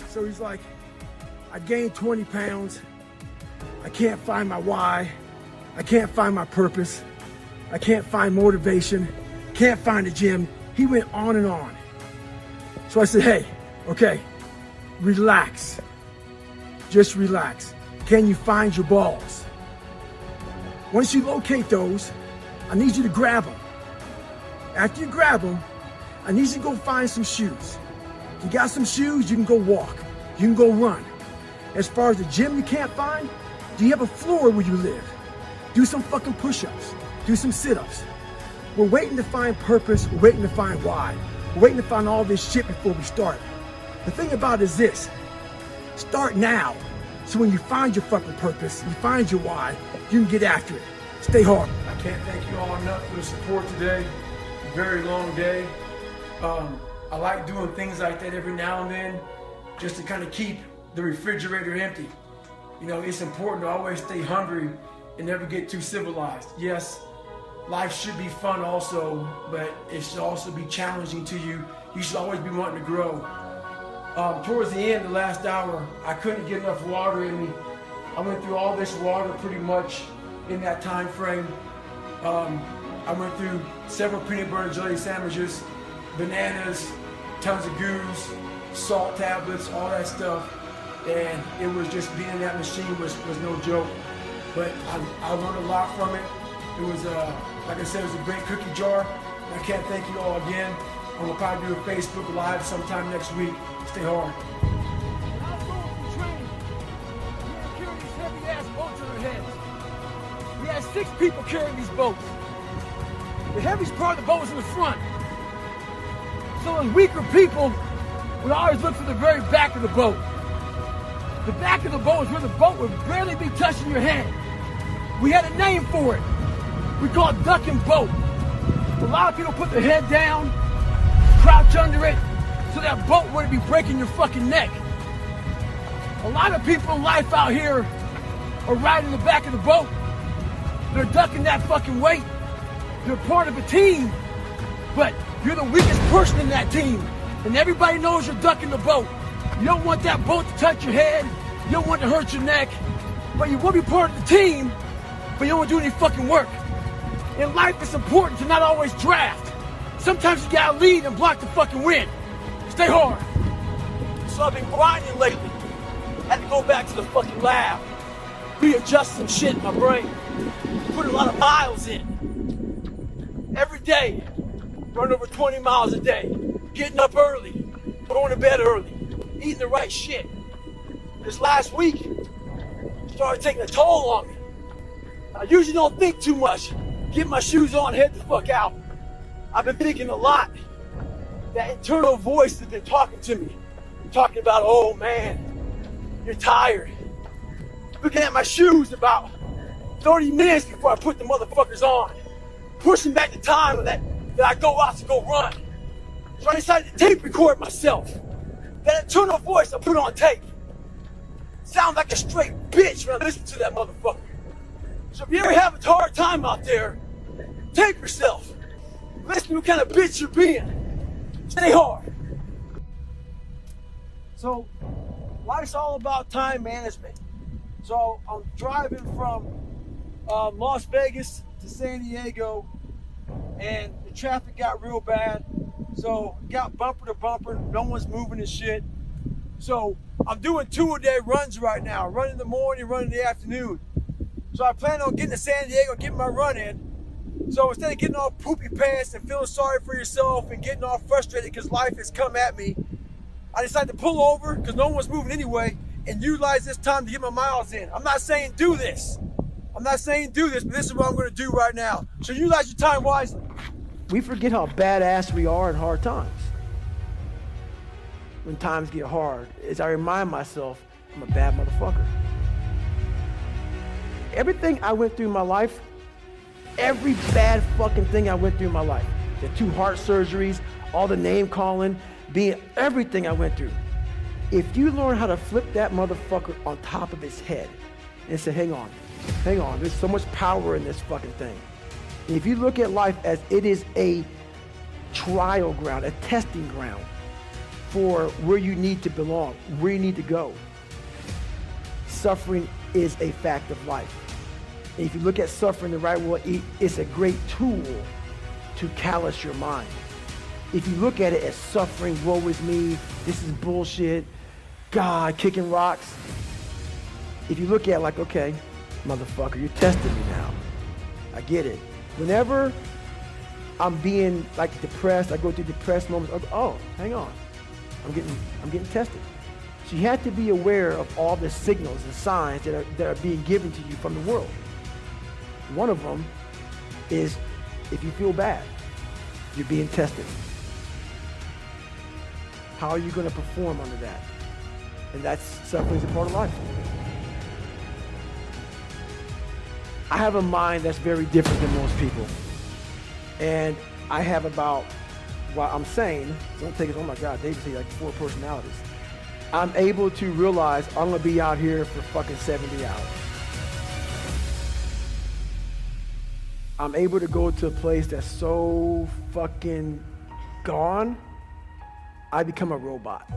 So he's like, I gained 20 pounds. I can't find my why. I can't find my purpose. I can't find motivation. Can't find a gym. He went on and on. So I said, hey, okay, relax. Just relax. Can you find your balls? Once you locate those, I need you to grab them. After you grab them, I need you to go find some shoes. If you got some shoes, you can go walk. You can go run. As far as the gym you can't find, do you have a floor where you live? Do some fucking push-ups. Do some sit-ups. We're waiting to find purpose. We're waiting to find why. We're waiting to find all this shit before we start. The thing about it is this. Start now. So when you find your fucking purpose, you find your why, you can get after it. Stay hard. I can't thank you all enough for the support today. A very long day. I like doing things like that every now and then, just to kind of keep the refrigerator empty. You know, it's important to always stay hungry and never get too civilized. Yes, life should be fun also, but it should also be challenging to you. You should always be wanting to grow. Towards the end, the last hour, I couldn't get enough water in me. I went through all this water pretty much in that time frame. I went through several peanut butter and jelly sandwiches, bananas, tons of goos, salt tablets, all that stuff. And it was just being in that machine was no joke. But I learned a lot from it. It was, like I said, it was a great cookie jar. I can't thank you all again. I'm gonna probably do a Facebook Live sometime next week. Stay hard. I was going for training. We were carrying these heavy ass boats on our heads. We had 6 people carrying these boats. The heaviest part of the boat was in the front. So those weaker people would always look for the very back of the boat. The back of the boat is where the boat would barely be touching your head. We had a name for it. We call it duck and boat. A lot of people put their head down, crouch under it, so that boat wouldn't be breaking your fucking neck. A lot of people in life out here are riding the back of the boat. They're ducking that fucking weight. They're part of a team, but you're the weakest person in that team. And everybody knows you're ducking the boat. You don't want that boat to touch your head. You don't want it to hurt your neck. But you will be part of the team, but you don't want to do any fucking work. In life, it's important to not always draft. Sometimes you gotta lead and block the fucking wind. Stay hard. So I've been grinding lately. Had to go back to the fucking lab, readjust some shit in my brain, put a lot of miles in. Every day, run over 20 miles a day, getting up early, going to bed early, eating the right shit. This last week, started taking a toll on me. I usually don't think too much. Get my shoes on, head the fuck out. I've been thinking a lot. That internal voice has been talking to me. Talking about, oh man, you're tired. Looking at my shoes about 30 minutes before I put the motherfuckers on. Pushing back the time that I go out to go run. So I decided to tape record myself. That internal voice I put on tape. Sounds like a straight bitch when I listen to that motherfucker. So if you ever have a hard time out there, tape yourself. Listen to what kind of bitch you're being. Stay hard. So, life's all about time management. So I'm driving from Las Vegas to San Diego and the traffic got real bad. So got bumper to bumper, no one's moving and shit. So I'm doing 2-a-day runs right now, run in the morning, run in the afternoon. So I plan on getting to San Diego, getting my run in. So instead of getting all poopy pants and feeling sorry for yourself and getting all frustrated because life has come at me, I decided to pull over because no one's moving anyway and utilize this time to get my miles in. I'm not saying do this. I'm not saying do this, but this is what I'm going to do right now. So utilize your time wisely. We forget how badass we are in hard times. When times get hard, as I remind myself, I'm a bad motherfucker. Everything I went through in my life, every bad fucking thing I went through in my life, the 2 heart surgeries, all the name calling, being everything I went through. If you learn how to flip that motherfucker on top of his head and say, hang on, there's so much power in this fucking thing. And if you look at life as it is a trial ground, a testing ground for where you need to belong, where you need to go, suffering is a fact of life. And if you look at suffering the right way, it's a great tool to callous your mind. If you look at it as suffering, woe is me, this is bullshit, God, kicking rocks. If you look at it like, okay, motherfucker, you're testing me now. I get it. Whenever I'm being like depressed, I go through depressed moments, I go, oh, hang on, I'm getting tested. So you have to be aware of all the signals and signs that are being given to you from the world. One of them is if you feel bad, you're being tested. How are you going to perform under that? And that's suffering is a part of life. I have a mind that's very different than most people. And I have about, while I'm sane, don't take it, oh my God, David said like 4 personalities. I'm able to realize I'm gonna be out here for fucking 70 hours. I'm able to go to a place that's so fucking gone, I become a robot.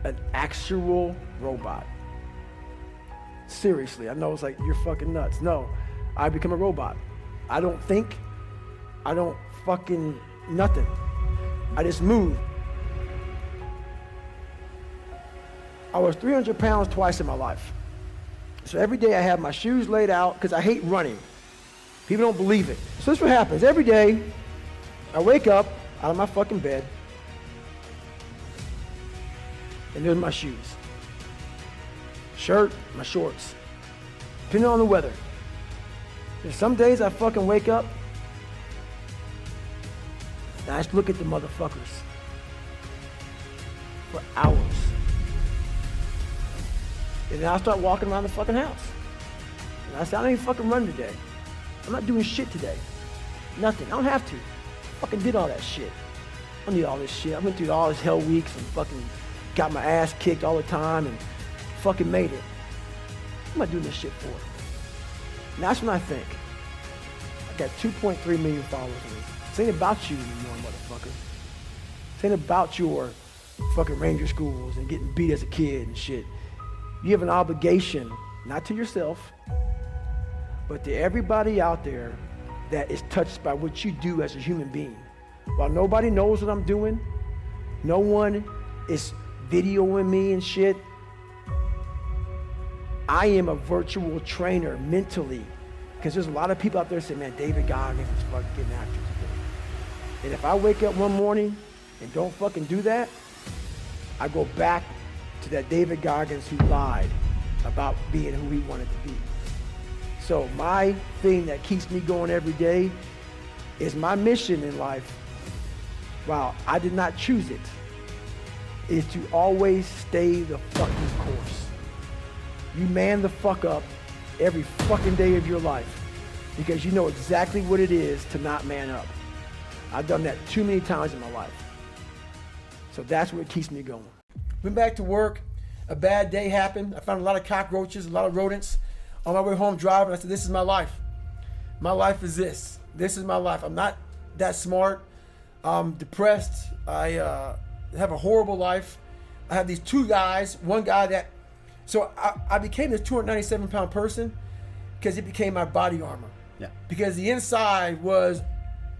An actual robot. Seriously, I know it's like, you're fucking nuts. No, I become a robot. I don't think, I don't fucking nothing. I just move. I was 300 pounds twice in my life. So every day I have my shoes laid out because I hate running. People don't believe it. So this is what happens. Every day I wake up out of my fucking bed and there's my shoes. Shirt, my shorts. Depending on the weather. There's some days I fucking wake up and I just look at the motherfuckers for hours. And then I start walking around the fucking house. And I say, I don't even fucking run today. I'm not doing shit today. Nothing. I don't have to. I fucking did all that shit. I don't need all this shit. I went through all this hell weeks and fucking got my ass kicked all the time and fucking made it. I'm not doing this shit for. And that's when I think. I got 2.3 million followers on this. This ain't about you anymore, motherfucker. This ain't about your fucking ranger schools and getting beat as a kid and shit. You have an obligation, not to yourself, but to everybody out there that is touched by what you do as a human being. While nobody knows what I'm doing, no one is videoing me and shit, I am a virtual trainer mentally, because there's a lot of people out there saying, man, David Goggins is fucking getting after today. And if I wake up one morning and don't fucking do that, I go back to that David Goggins who lied about being who he wanted to be. So my thing that keeps me going every day is my mission in life, while I did not choose it, is to always stay the fucking course. You man the fuck up every fucking day of your life because you know exactly what it is to not man up. I've done that too many times in my life. So that's what keeps me going. Went back to work. A bad day happened. I found a lot of cockroaches, a lot of rodents. On my way home driving, I said, this is my life. My life is this. This is my life. I'm not that smart. I'm depressed. I have a horrible life. I have these 2 guys. One guy that... So I became this 297-pound person because it became my body armor. Yeah. Because the inside was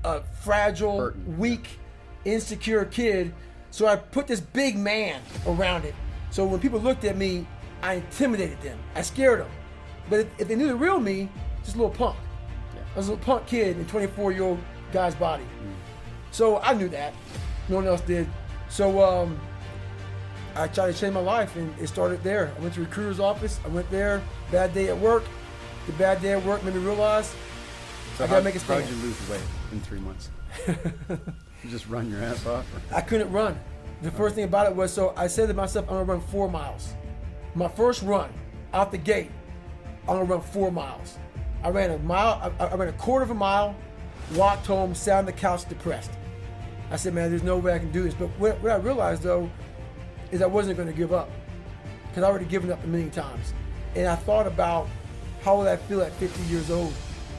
a fragile, weak, insecure kid. So I put this big man around it. So when people looked at me, I intimidated them. I scared them. But if they knew the real me, just a little punk. Yeah. I was a little punk kid in a 24-year-old guy's body. So I knew that. No one else did. So I tried to change my life, and it started there. I went to a recruiter's office. I went there. Bad day at work. The bad day at work made me realize I gotta make a stand. How did you lose weight in 3 months? You just run your ass off? Or? I couldn't run. The first thing about it was, so I said to myself, I'm gonna run 4 miles. My first run out the gate, I'm gonna run 4 miles. I ran a mile, I ran a quarter of a mile, walked home, sat on the couch depressed. I said, man, there's no way I can do this. But what I realized though, is I wasn't gonna give up. Because I already given up a million times. And I thought about how would I feel at 50 years old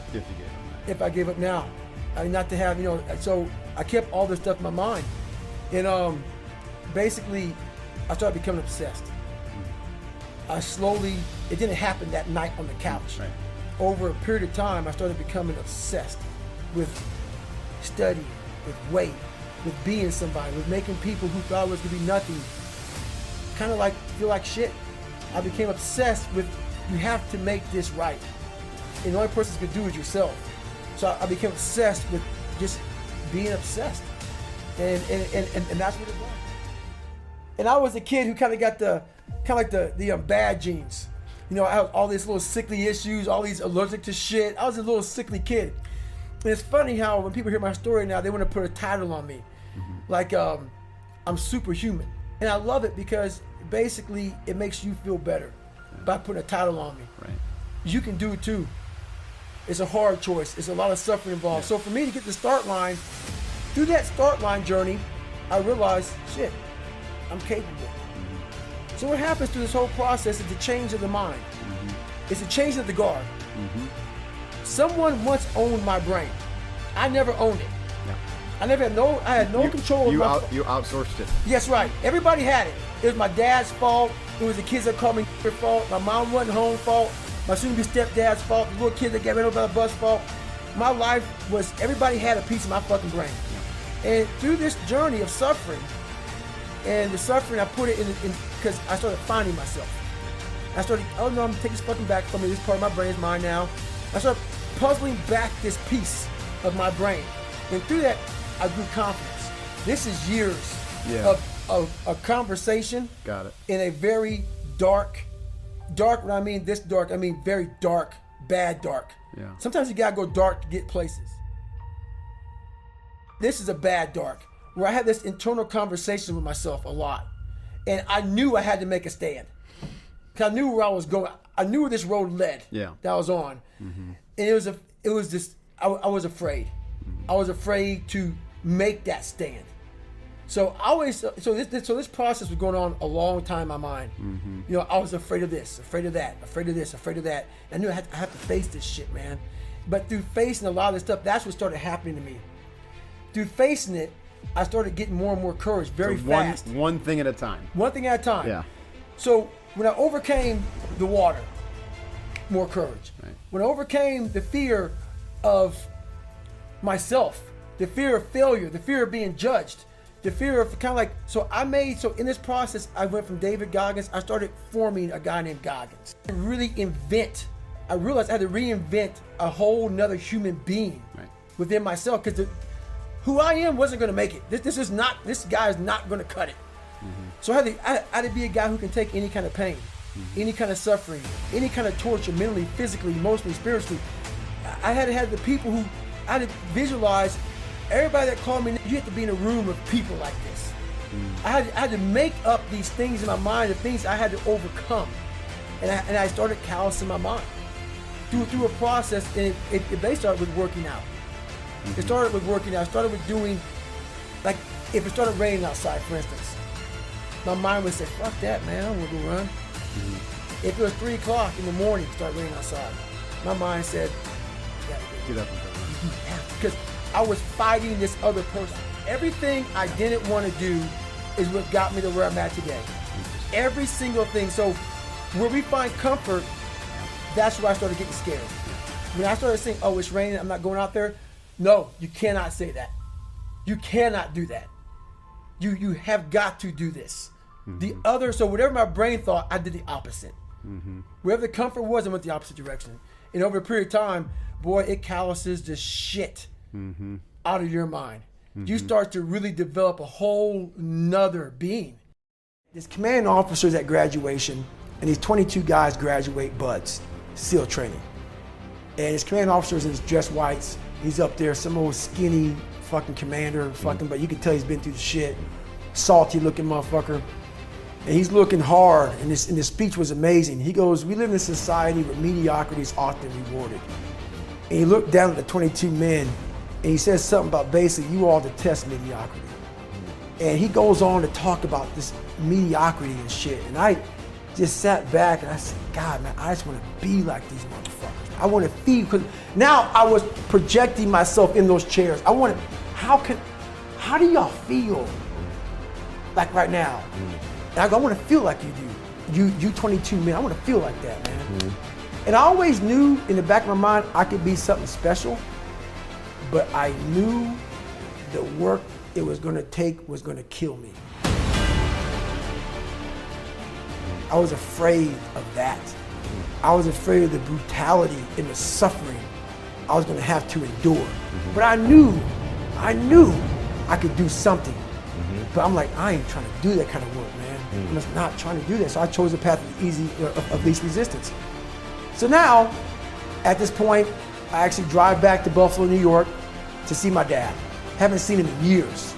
If you gave up. if I gave up now. I mean, not to have, so I kept all this stuff in my mind. And basically, I started becoming obsessed. I slowly, it didn't happen that night on the couch. Right. Over a period of time, I started becoming obsessed with studying, with weight, with being somebody, with making people who thought I was gonna be nothing kind of like feel like shit. I became obsessed with, you have to make this right. And the only person who can do it is yourself. So I became obsessed with just being obsessed. And that's what it was. And I was a kid who kind of got the bad genes. I had all these little sickly issues, all these allergic to shit. I was a little sickly kid. And it's funny how when people hear my story now, they want to put a title on me. Like I'm superhuman. And I love it because basically it makes you feel better by putting a title on me. Right. You can do it too. It's a hard choice. It's a lot of suffering involved. So for me to get the start line, through that start line journey, I realized, shit, I'm capable. So what happens through this whole process is the change of the mind. It's a change of the guard. Someone once owned my brain. I never owned it. Yeah. I had no control of my You outsourced it. Yes, right. Everybody had it. It was my dad's fault. It was the kids that called me fault. My mom wasn't home fault. My soon-to-be stepdad's fault. The little kid that got ran over by the bus fault. My life was, everybody had a piece of my fucking brain. And through this journey of suffering, and the suffering, I put it in because I started finding myself. I started, oh no, I'm taking this fucking back from me. This part of my brain is mine now. I started puzzling back this piece of my brain. And through that, I grew confidence. This is years of a conversation. Got it. In a very dark, when I mean this dark, I mean very dark, bad dark. Yeah. Sometimes you gotta go dark to get places. This is a bad dark, where I had this internal conversation with myself a lot. And I knew I had to make a stand. Because I knew where I was going. I knew where this road led that I was on. And I was afraid. I was afraid to make that stand. So this process was going on a long time in my mind. I was afraid of this, afraid of that, afraid of this, afraid of that. I knew I had to face this shit, man. But through facing a lot of this stuff, that's what started happening to me. Through facing it, I started getting more and more courage very fast. One thing at a time. One thing at a time. Yeah. So when I overcame the water, more courage. Right. When I overcame the fear of myself, the fear of failure, the fear of being judged, the fear of kind of like, so in this process, I went from David Goggins, I started forming a guy named Goggins. I realized I had to reinvent a whole nother human being within myself, because who I am wasn't going to make it. This guy is not going to cut it. So I had to be a guy who can take any kind of pain, any kind of suffering, any kind of torture, mentally, physically, emotionally, spiritually. I had to have the people who, I had to visualize everybody that called me, you have to be in a room of people like this. I had to make up these things in my mind, the things I had to overcome. And I started callousing my mind through a process, and they started with working out. It started with working out. It started with doing, like, if it started raining outside, for instance, my mind would say, fuck that, man, I don't want to go run. If it was 3 o'clock in the morning, it started raining outside, my mind said, you gotta Get up and go run. because I was fighting this other person. Everything I didn't want to do is what got me to where I'm at today. Every single thing. So where we find comfort, that's where I started getting scared. When I started saying, oh, it's raining, I'm not going out there, No, you cannot say that. You cannot do that. You have got to do this. The other, so whatever my brain thought, I did the opposite. Wherever the comfort was, I went the opposite direction. And over a period of time, boy, it calluses the shit out of your mind. You start to really develop a whole nother being. This commanding officer's at graduation, and these 22 guys graduate buds, SEAL training. And his commanding officer's in his dress whites. He's up there, some old skinny fucking commander, but you can tell he's been through the shit. Salty looking motherfucker. And he's looking hard, and this speech was amazing. He goes, we live in a society where mediocrity is often rewarded. And he looked down at the 22 men, and he says something about basically, you all detest mediocrity. And he goes on to talk about this mediocrity and shit. And I just sat back and I said, God, man, I just want to be like these motherfuckers. I want to feel, because now I was projecting myself in those chairs. I want to, how do y'all feel like right now? And I want to feel like you do. You 22 men, I want to feel like that, man. And I always knew in the back of my mind I could be something special, but I knew the work it was going to take was going to kill me. I was afraid of that. I was afraid of the brutality and the suffering I was going to have to endure. But I knew I could do something. But I'm like, I ain't trying to do that kind of work, man. I'm just not trying to do that. So I chose the path of least resistance. So now, at this point, I actually drive back to Buffalo, New York to see my dad. Haven't seen him in years.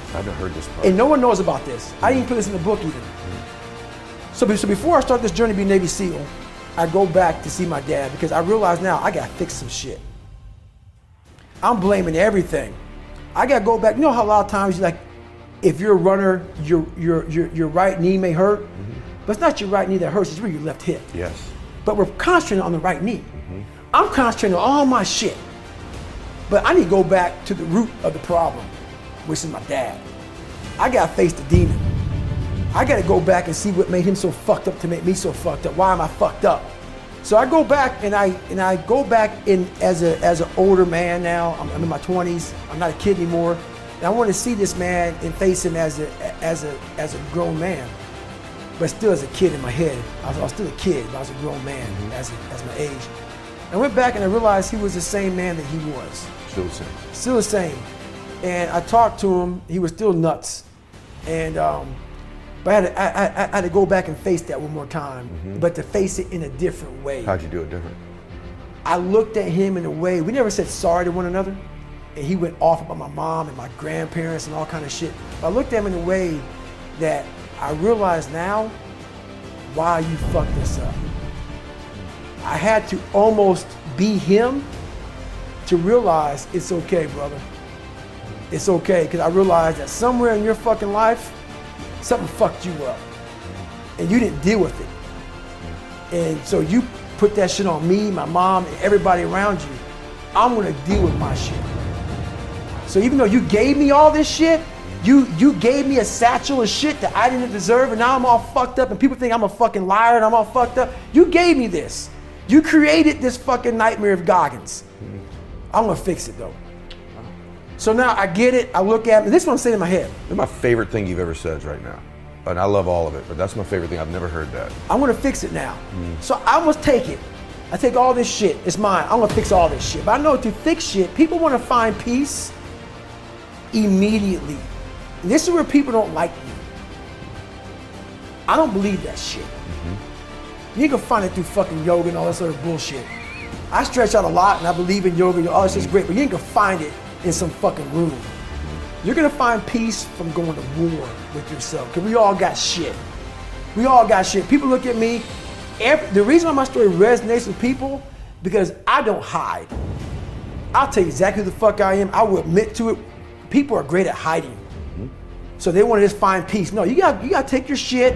I haven't heard this part. And no one knows about this. I didn't put this in the book even. So before I start this journey to be Navy SEAL, I go back to see my dad because I realize now I gotta fix some shit. I'm blaming everything. I gotta go back. You know how a lot of times you're like, if you're a runner, your right knee may hurt, but it's not your right knee that hurts, it's really your left hip. Yes. But we're concentrating on the right knee. I'm concentrating on all my shit. But I need to go back to the root of the problem, which is my dad. I gotta face the demon. I gotta go back and see what made him so fucked up to make me so fucked up. Why am I fucked up? So I go back and I go back in as an older man now. I'm in my 20s. I'm not a kid anymore. And I want to see this man and face him as a grown man, but still as a kid in my head. I was still a kid, but I was a grown man as my age. I went back and I realized he was the same man that he was. Still the same. Still the same. And I talked to him. He was still nuts. And but I had to go back and face that one more time, but to face it in a different way. How'd you do it different? I looked at him in a way, we never said sorry to one another. And he went off about my mom and my grandparents and all kind of shit. But I looked at him in a way that I realize now why you fucked this up. I had to almost be him to realize it's okay, brother. It's okay, because I realized that somewhere in your fucking life, something fucked you up. And you didn't deal with it. And so you put that shit on me, my mom, and everybody around you. I'm gonna deal with my shit. So even though you gave me all this shit, you gave me a satchel of shit that I didn't deserve, and now I'm all fucked up and people think I'm a fucking liar and I'm all fucked up. You gave me this. You created this fucking nightmare of Goggins. I'm gonna fix it though. So now I get it, I look at it, this is what I'm saying in my head. That's my favorite thing you've ever said right now. And I love all of it, but that's my favorite thing. I've never heard that. I'm gonna fix it now. So I must take it. I take all this shit, it's mine. I'm gonna fix all this shit. But I know to fix shit, people wanna find peace immediately. And this is where people don't like me. I don't believe that shit. You ain't gonna find it through fucking yoga and all this other bullshit. I stretch out a lot and I believe in yoga, all this is great, but you ain't gonna find it in some fucking room. You're gonna find peace from going to war with yourself, because we all got shit. We all got shit. People look at me, the reason why my story resonates with people, because I don't hide. I'll tell you exactly who the fuck I am. I will admit to it. People are great at hiding. So they want to just find peace. No, you gotta take your shit,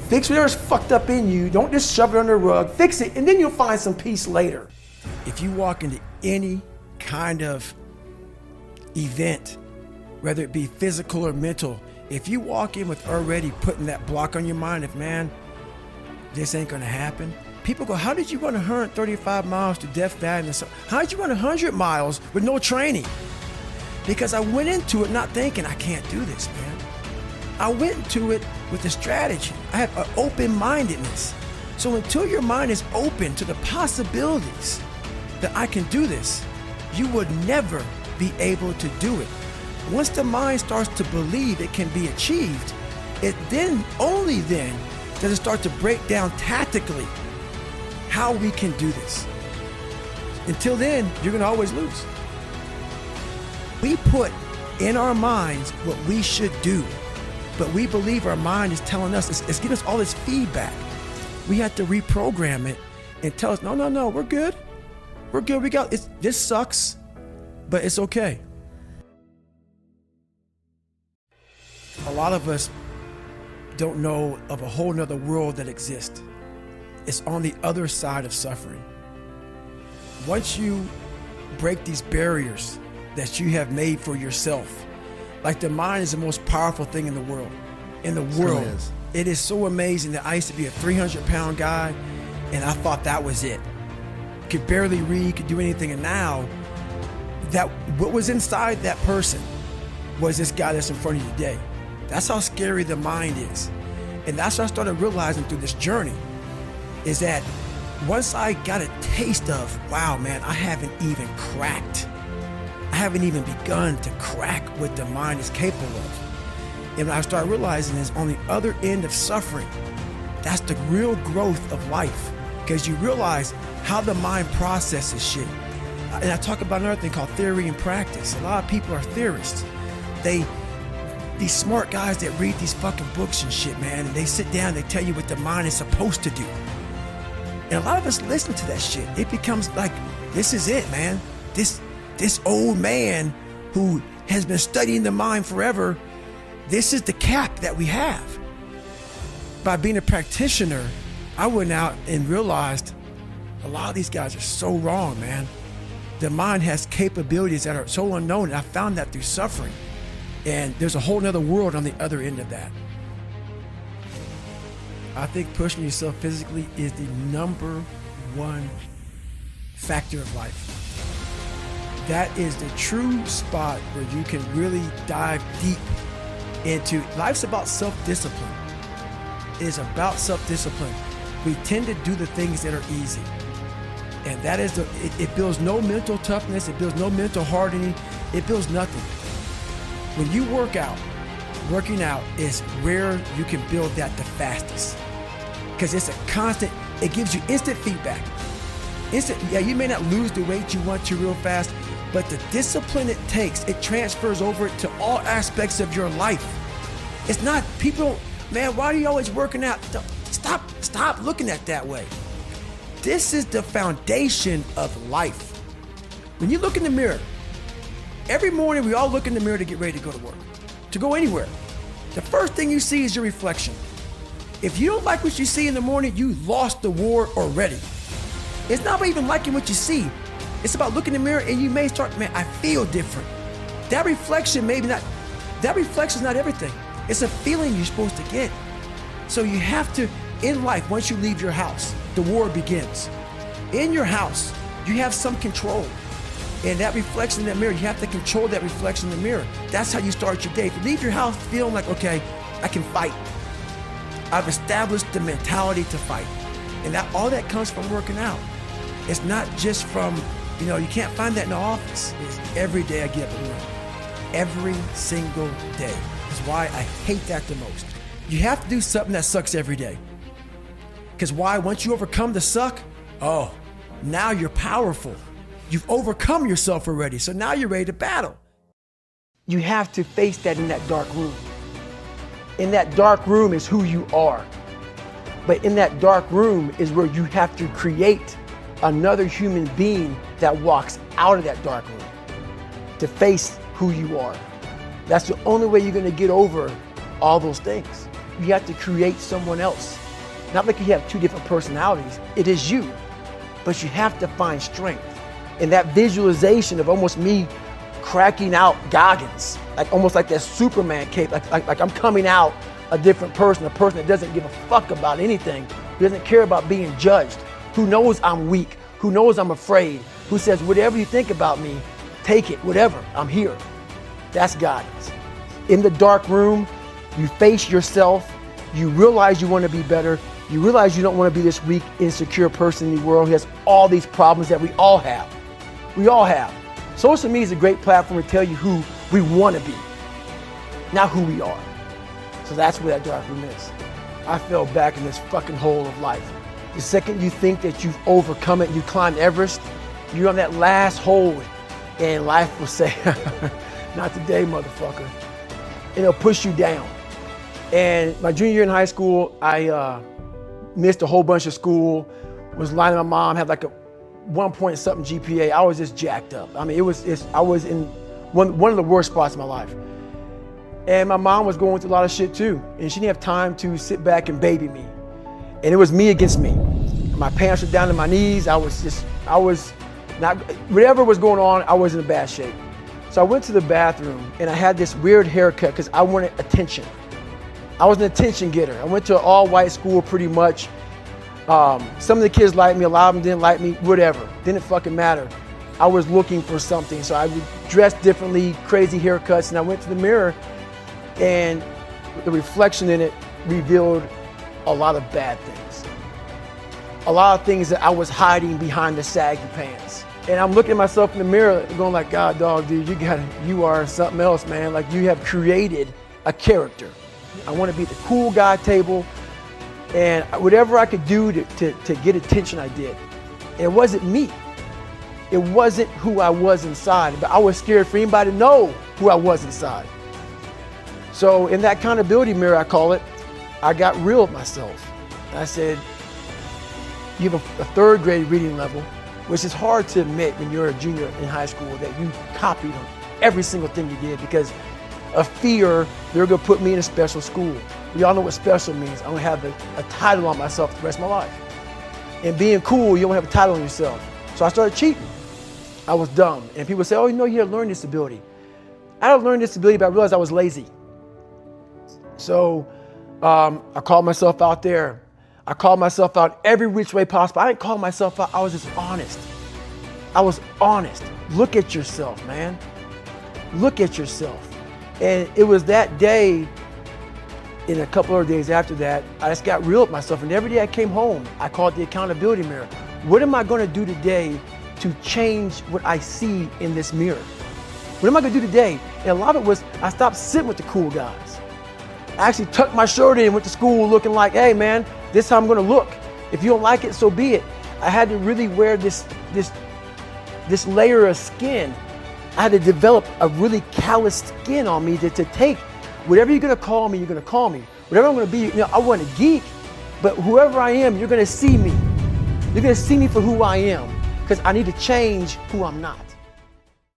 fix whatever's fucked up in you. Don't just shove it under the rug, fix it, and then you'll find some peace later. If you walk into any kind of event, whether it be physical or mental, if you walk in with already putting that block on your mind of, man, this ain't gonna happen, People go, how did you run 135 miles to Death Valley? How did you run 100 miles with no training? Because I went into it not thinking, I can't do this, man. I went into it with a strategy. I have an open-mindedness. So until your mind is open to the possibilities that I can do this, you would never be able to do it. Once the mind starts to believe it can be achieved, it then, only then, does it start to break down tactically how we can do this. Until then, you're gonna always lose. We put in our minds what we should do, but we believe our mind is telling us, it's giving us all this feedback. We have to reprogram it and tell us, no, we're good. We're good, this sucks, but it's okay. A lot of us don't know of a whole nother world that exists. It's on the other side of suffering. Once you break these barriers that you have made for yourself, like the mind is the most powerful thing in the world. It is so amazing that I used to be a 300-pound guy and I thought that was it. Could barely read, could do anything, and now that what was inside that person was this guy that's in front of you today. That's how scary the mind is. And that's what I started realizing through this journey, is that once I got a taste of, wow, man, I haven't even begun to crack what the mind is capable of. And what I started realizing is on the other end of suffering, that's the real growth of life, because you realize how the mind processes shit. And I talk about another thing called theory and practice. A lot of people are theorists. These smart guys that read these fucking books and shit, man, and they sit down, they tell you what the mind is supposed to do. And a lot of us listen to that shit. It becomes like, this is it, man. This old man who has been studying the mind forever, this is the cap that we have. By being a practitioner, I went out and realized a lot of these guys are so wrong, man. The mind has capabilities that are so unknown, and I found that through suffering. And there's a whole nother world on the other end of that. I think pushing yourself physically is the number one factor of life. That is the true spot where you can really dive deep into. Life's about self-discipline. It is about self-discipline. We tend to do the things that are easy. And that is it builds no mental toughness, it builds no mental hardening, it builds nothing. When you work out, working out is where you can build that the fastest. Because it's a constant, it gives you instant feedback. Yeah, you may not lose the weight you want to real fast, but the discipline it takes, it transfers over to all aspects of your life. It's not, people, man, why are you always working out? Stop looking at it that way. This is the foundation of life. When you look in the mirror, every morning we all look in the mirror to get ready to go to work, to go anywhere. The first thing you see is your reflection. If you don't like what you see in the morning, you lost the war already. It's not about even liking what you see. It's about looking in the mirror and you may start, man, I feel different. That reflection is not everything. It's a feeling you're supposed to get. So you have to, in life, once you leave your house, the war begins. In your house, you have some control. And that reflection in that mirror, you have to control that reflection in the mirror. That's how you start your day. If you leave your house feeling like, okay, I can fight. I've established the mentality to fight. And that all that comes from working out. It's not just from, you can't find that in the office. It's every day I get up and run. Every single day. That's why I hate that the most. You have to do something that sucks every day. Because why? Once you overcome the suck, now you're powerful. You've overcome yourself already, so now you're ready to battle. You have to face that in that dark room. In that dark room is who you are. But in that dark room is where you have to create another human being that walks out of that dark room to face who you are. That's the only way you're gonna get over all those things. You have to create someone else. Not like you have two different personalities, it is you. But you have to find strength. And that visualization of almost me cracking out Goggins, almost like that Superman cape, like I'm coming out a different person, a person that doesn't give a fuck about anything, who doesn't care about being judged, who knows I'm weak, who knows I'm afraid, who says, whatever you think about me, take it, whatever, I'm here. That's Goggins. In the dark room, you face yourself, you realize you want to be better, you realize you don't want to be this weak, insecure person in the world who has all these problems that we all have. We all have. Social media is a great platform to tell you who we want to be, not who we are. So that's where that dark room is. I fell back in this fucking hole of life. The second you think that you've overcome it, you climbed Everest, you're on that last hole, and life will say, not today, motherfucker. And it'll push you down. And my junior year in high school, I missed a whole bunch of school, was lying to my mom, had like a 1 point something GPA. I was just jacked up. I mean, I was in one of the worst spots of my life. And my mom was going through a lot of shit too. And she didn't have time to sit back and baby me. And it was me against me. My pants were down to my knees. I was not, whatever was going on, I was in a bad shape. So I went to the bathroom and I had this weird haircut because I wanted attention. I was an attention getter. I went to an all-white school pretty much. Some of the kids liked me, a lot of them didn't like me, whatever. Didn't fucking matter. I was looking for something. So I would dress differently, crazy haircuts, and I went to the mirror and the reflection in it revealed a lot of bad things. A lot of things that I was hiding behind the saggy pants. And I'm looking at myself in the mirror going like, God, dog, dude, you are something else, man. Like you have created a character. I want to be at the cool guy table, and whatever I could do to get attention, I did. And it wasn't me. It wasn't who I was inside, but I was scared for anybody to know who I was inside. So in that accountability mirror, I call it, I got real with myself. I said, you have a third grade reading level, which is hard to admit when you're a junior in high school that you copied on every single thing you did because of fear they're gonna put me in a special school. We all know what special means. I'm gonna have a title on myself the rest of my life. And being cool, you don't have a title on yourself. So I started cheating. I was dumb. And people say, oh, you know, you have a learning disability. I had a learning disability, but I realized I was lazy. So I called myself out there. I called myself out every which way possible. I didn't call myself out, I was just honest. I was honest. Look at yourself, man. Look at yourself. And it was that day, and a couple of days after that, I just got real with myself. And every day I came home, I called the accountability mirror. What am I gonna do today to change what I see in this mirror? What am I gonna do today? And a lot of it was, I stopped sitting with the cool guys. I actually tucked my shirt in and went to school looking like, hey man, this is how I'm gonna look. If you don't like it, so be it. I had to really wear this layer of skin. I had to develop a really calloused skin on me to take whatever you're gonna call me, you're gonna call me. Whatever I'm gonna be, you know, I want a geek, but whoever I am, you're gonna see me. You're gonna see me for who I am, because I need to change who I'm not.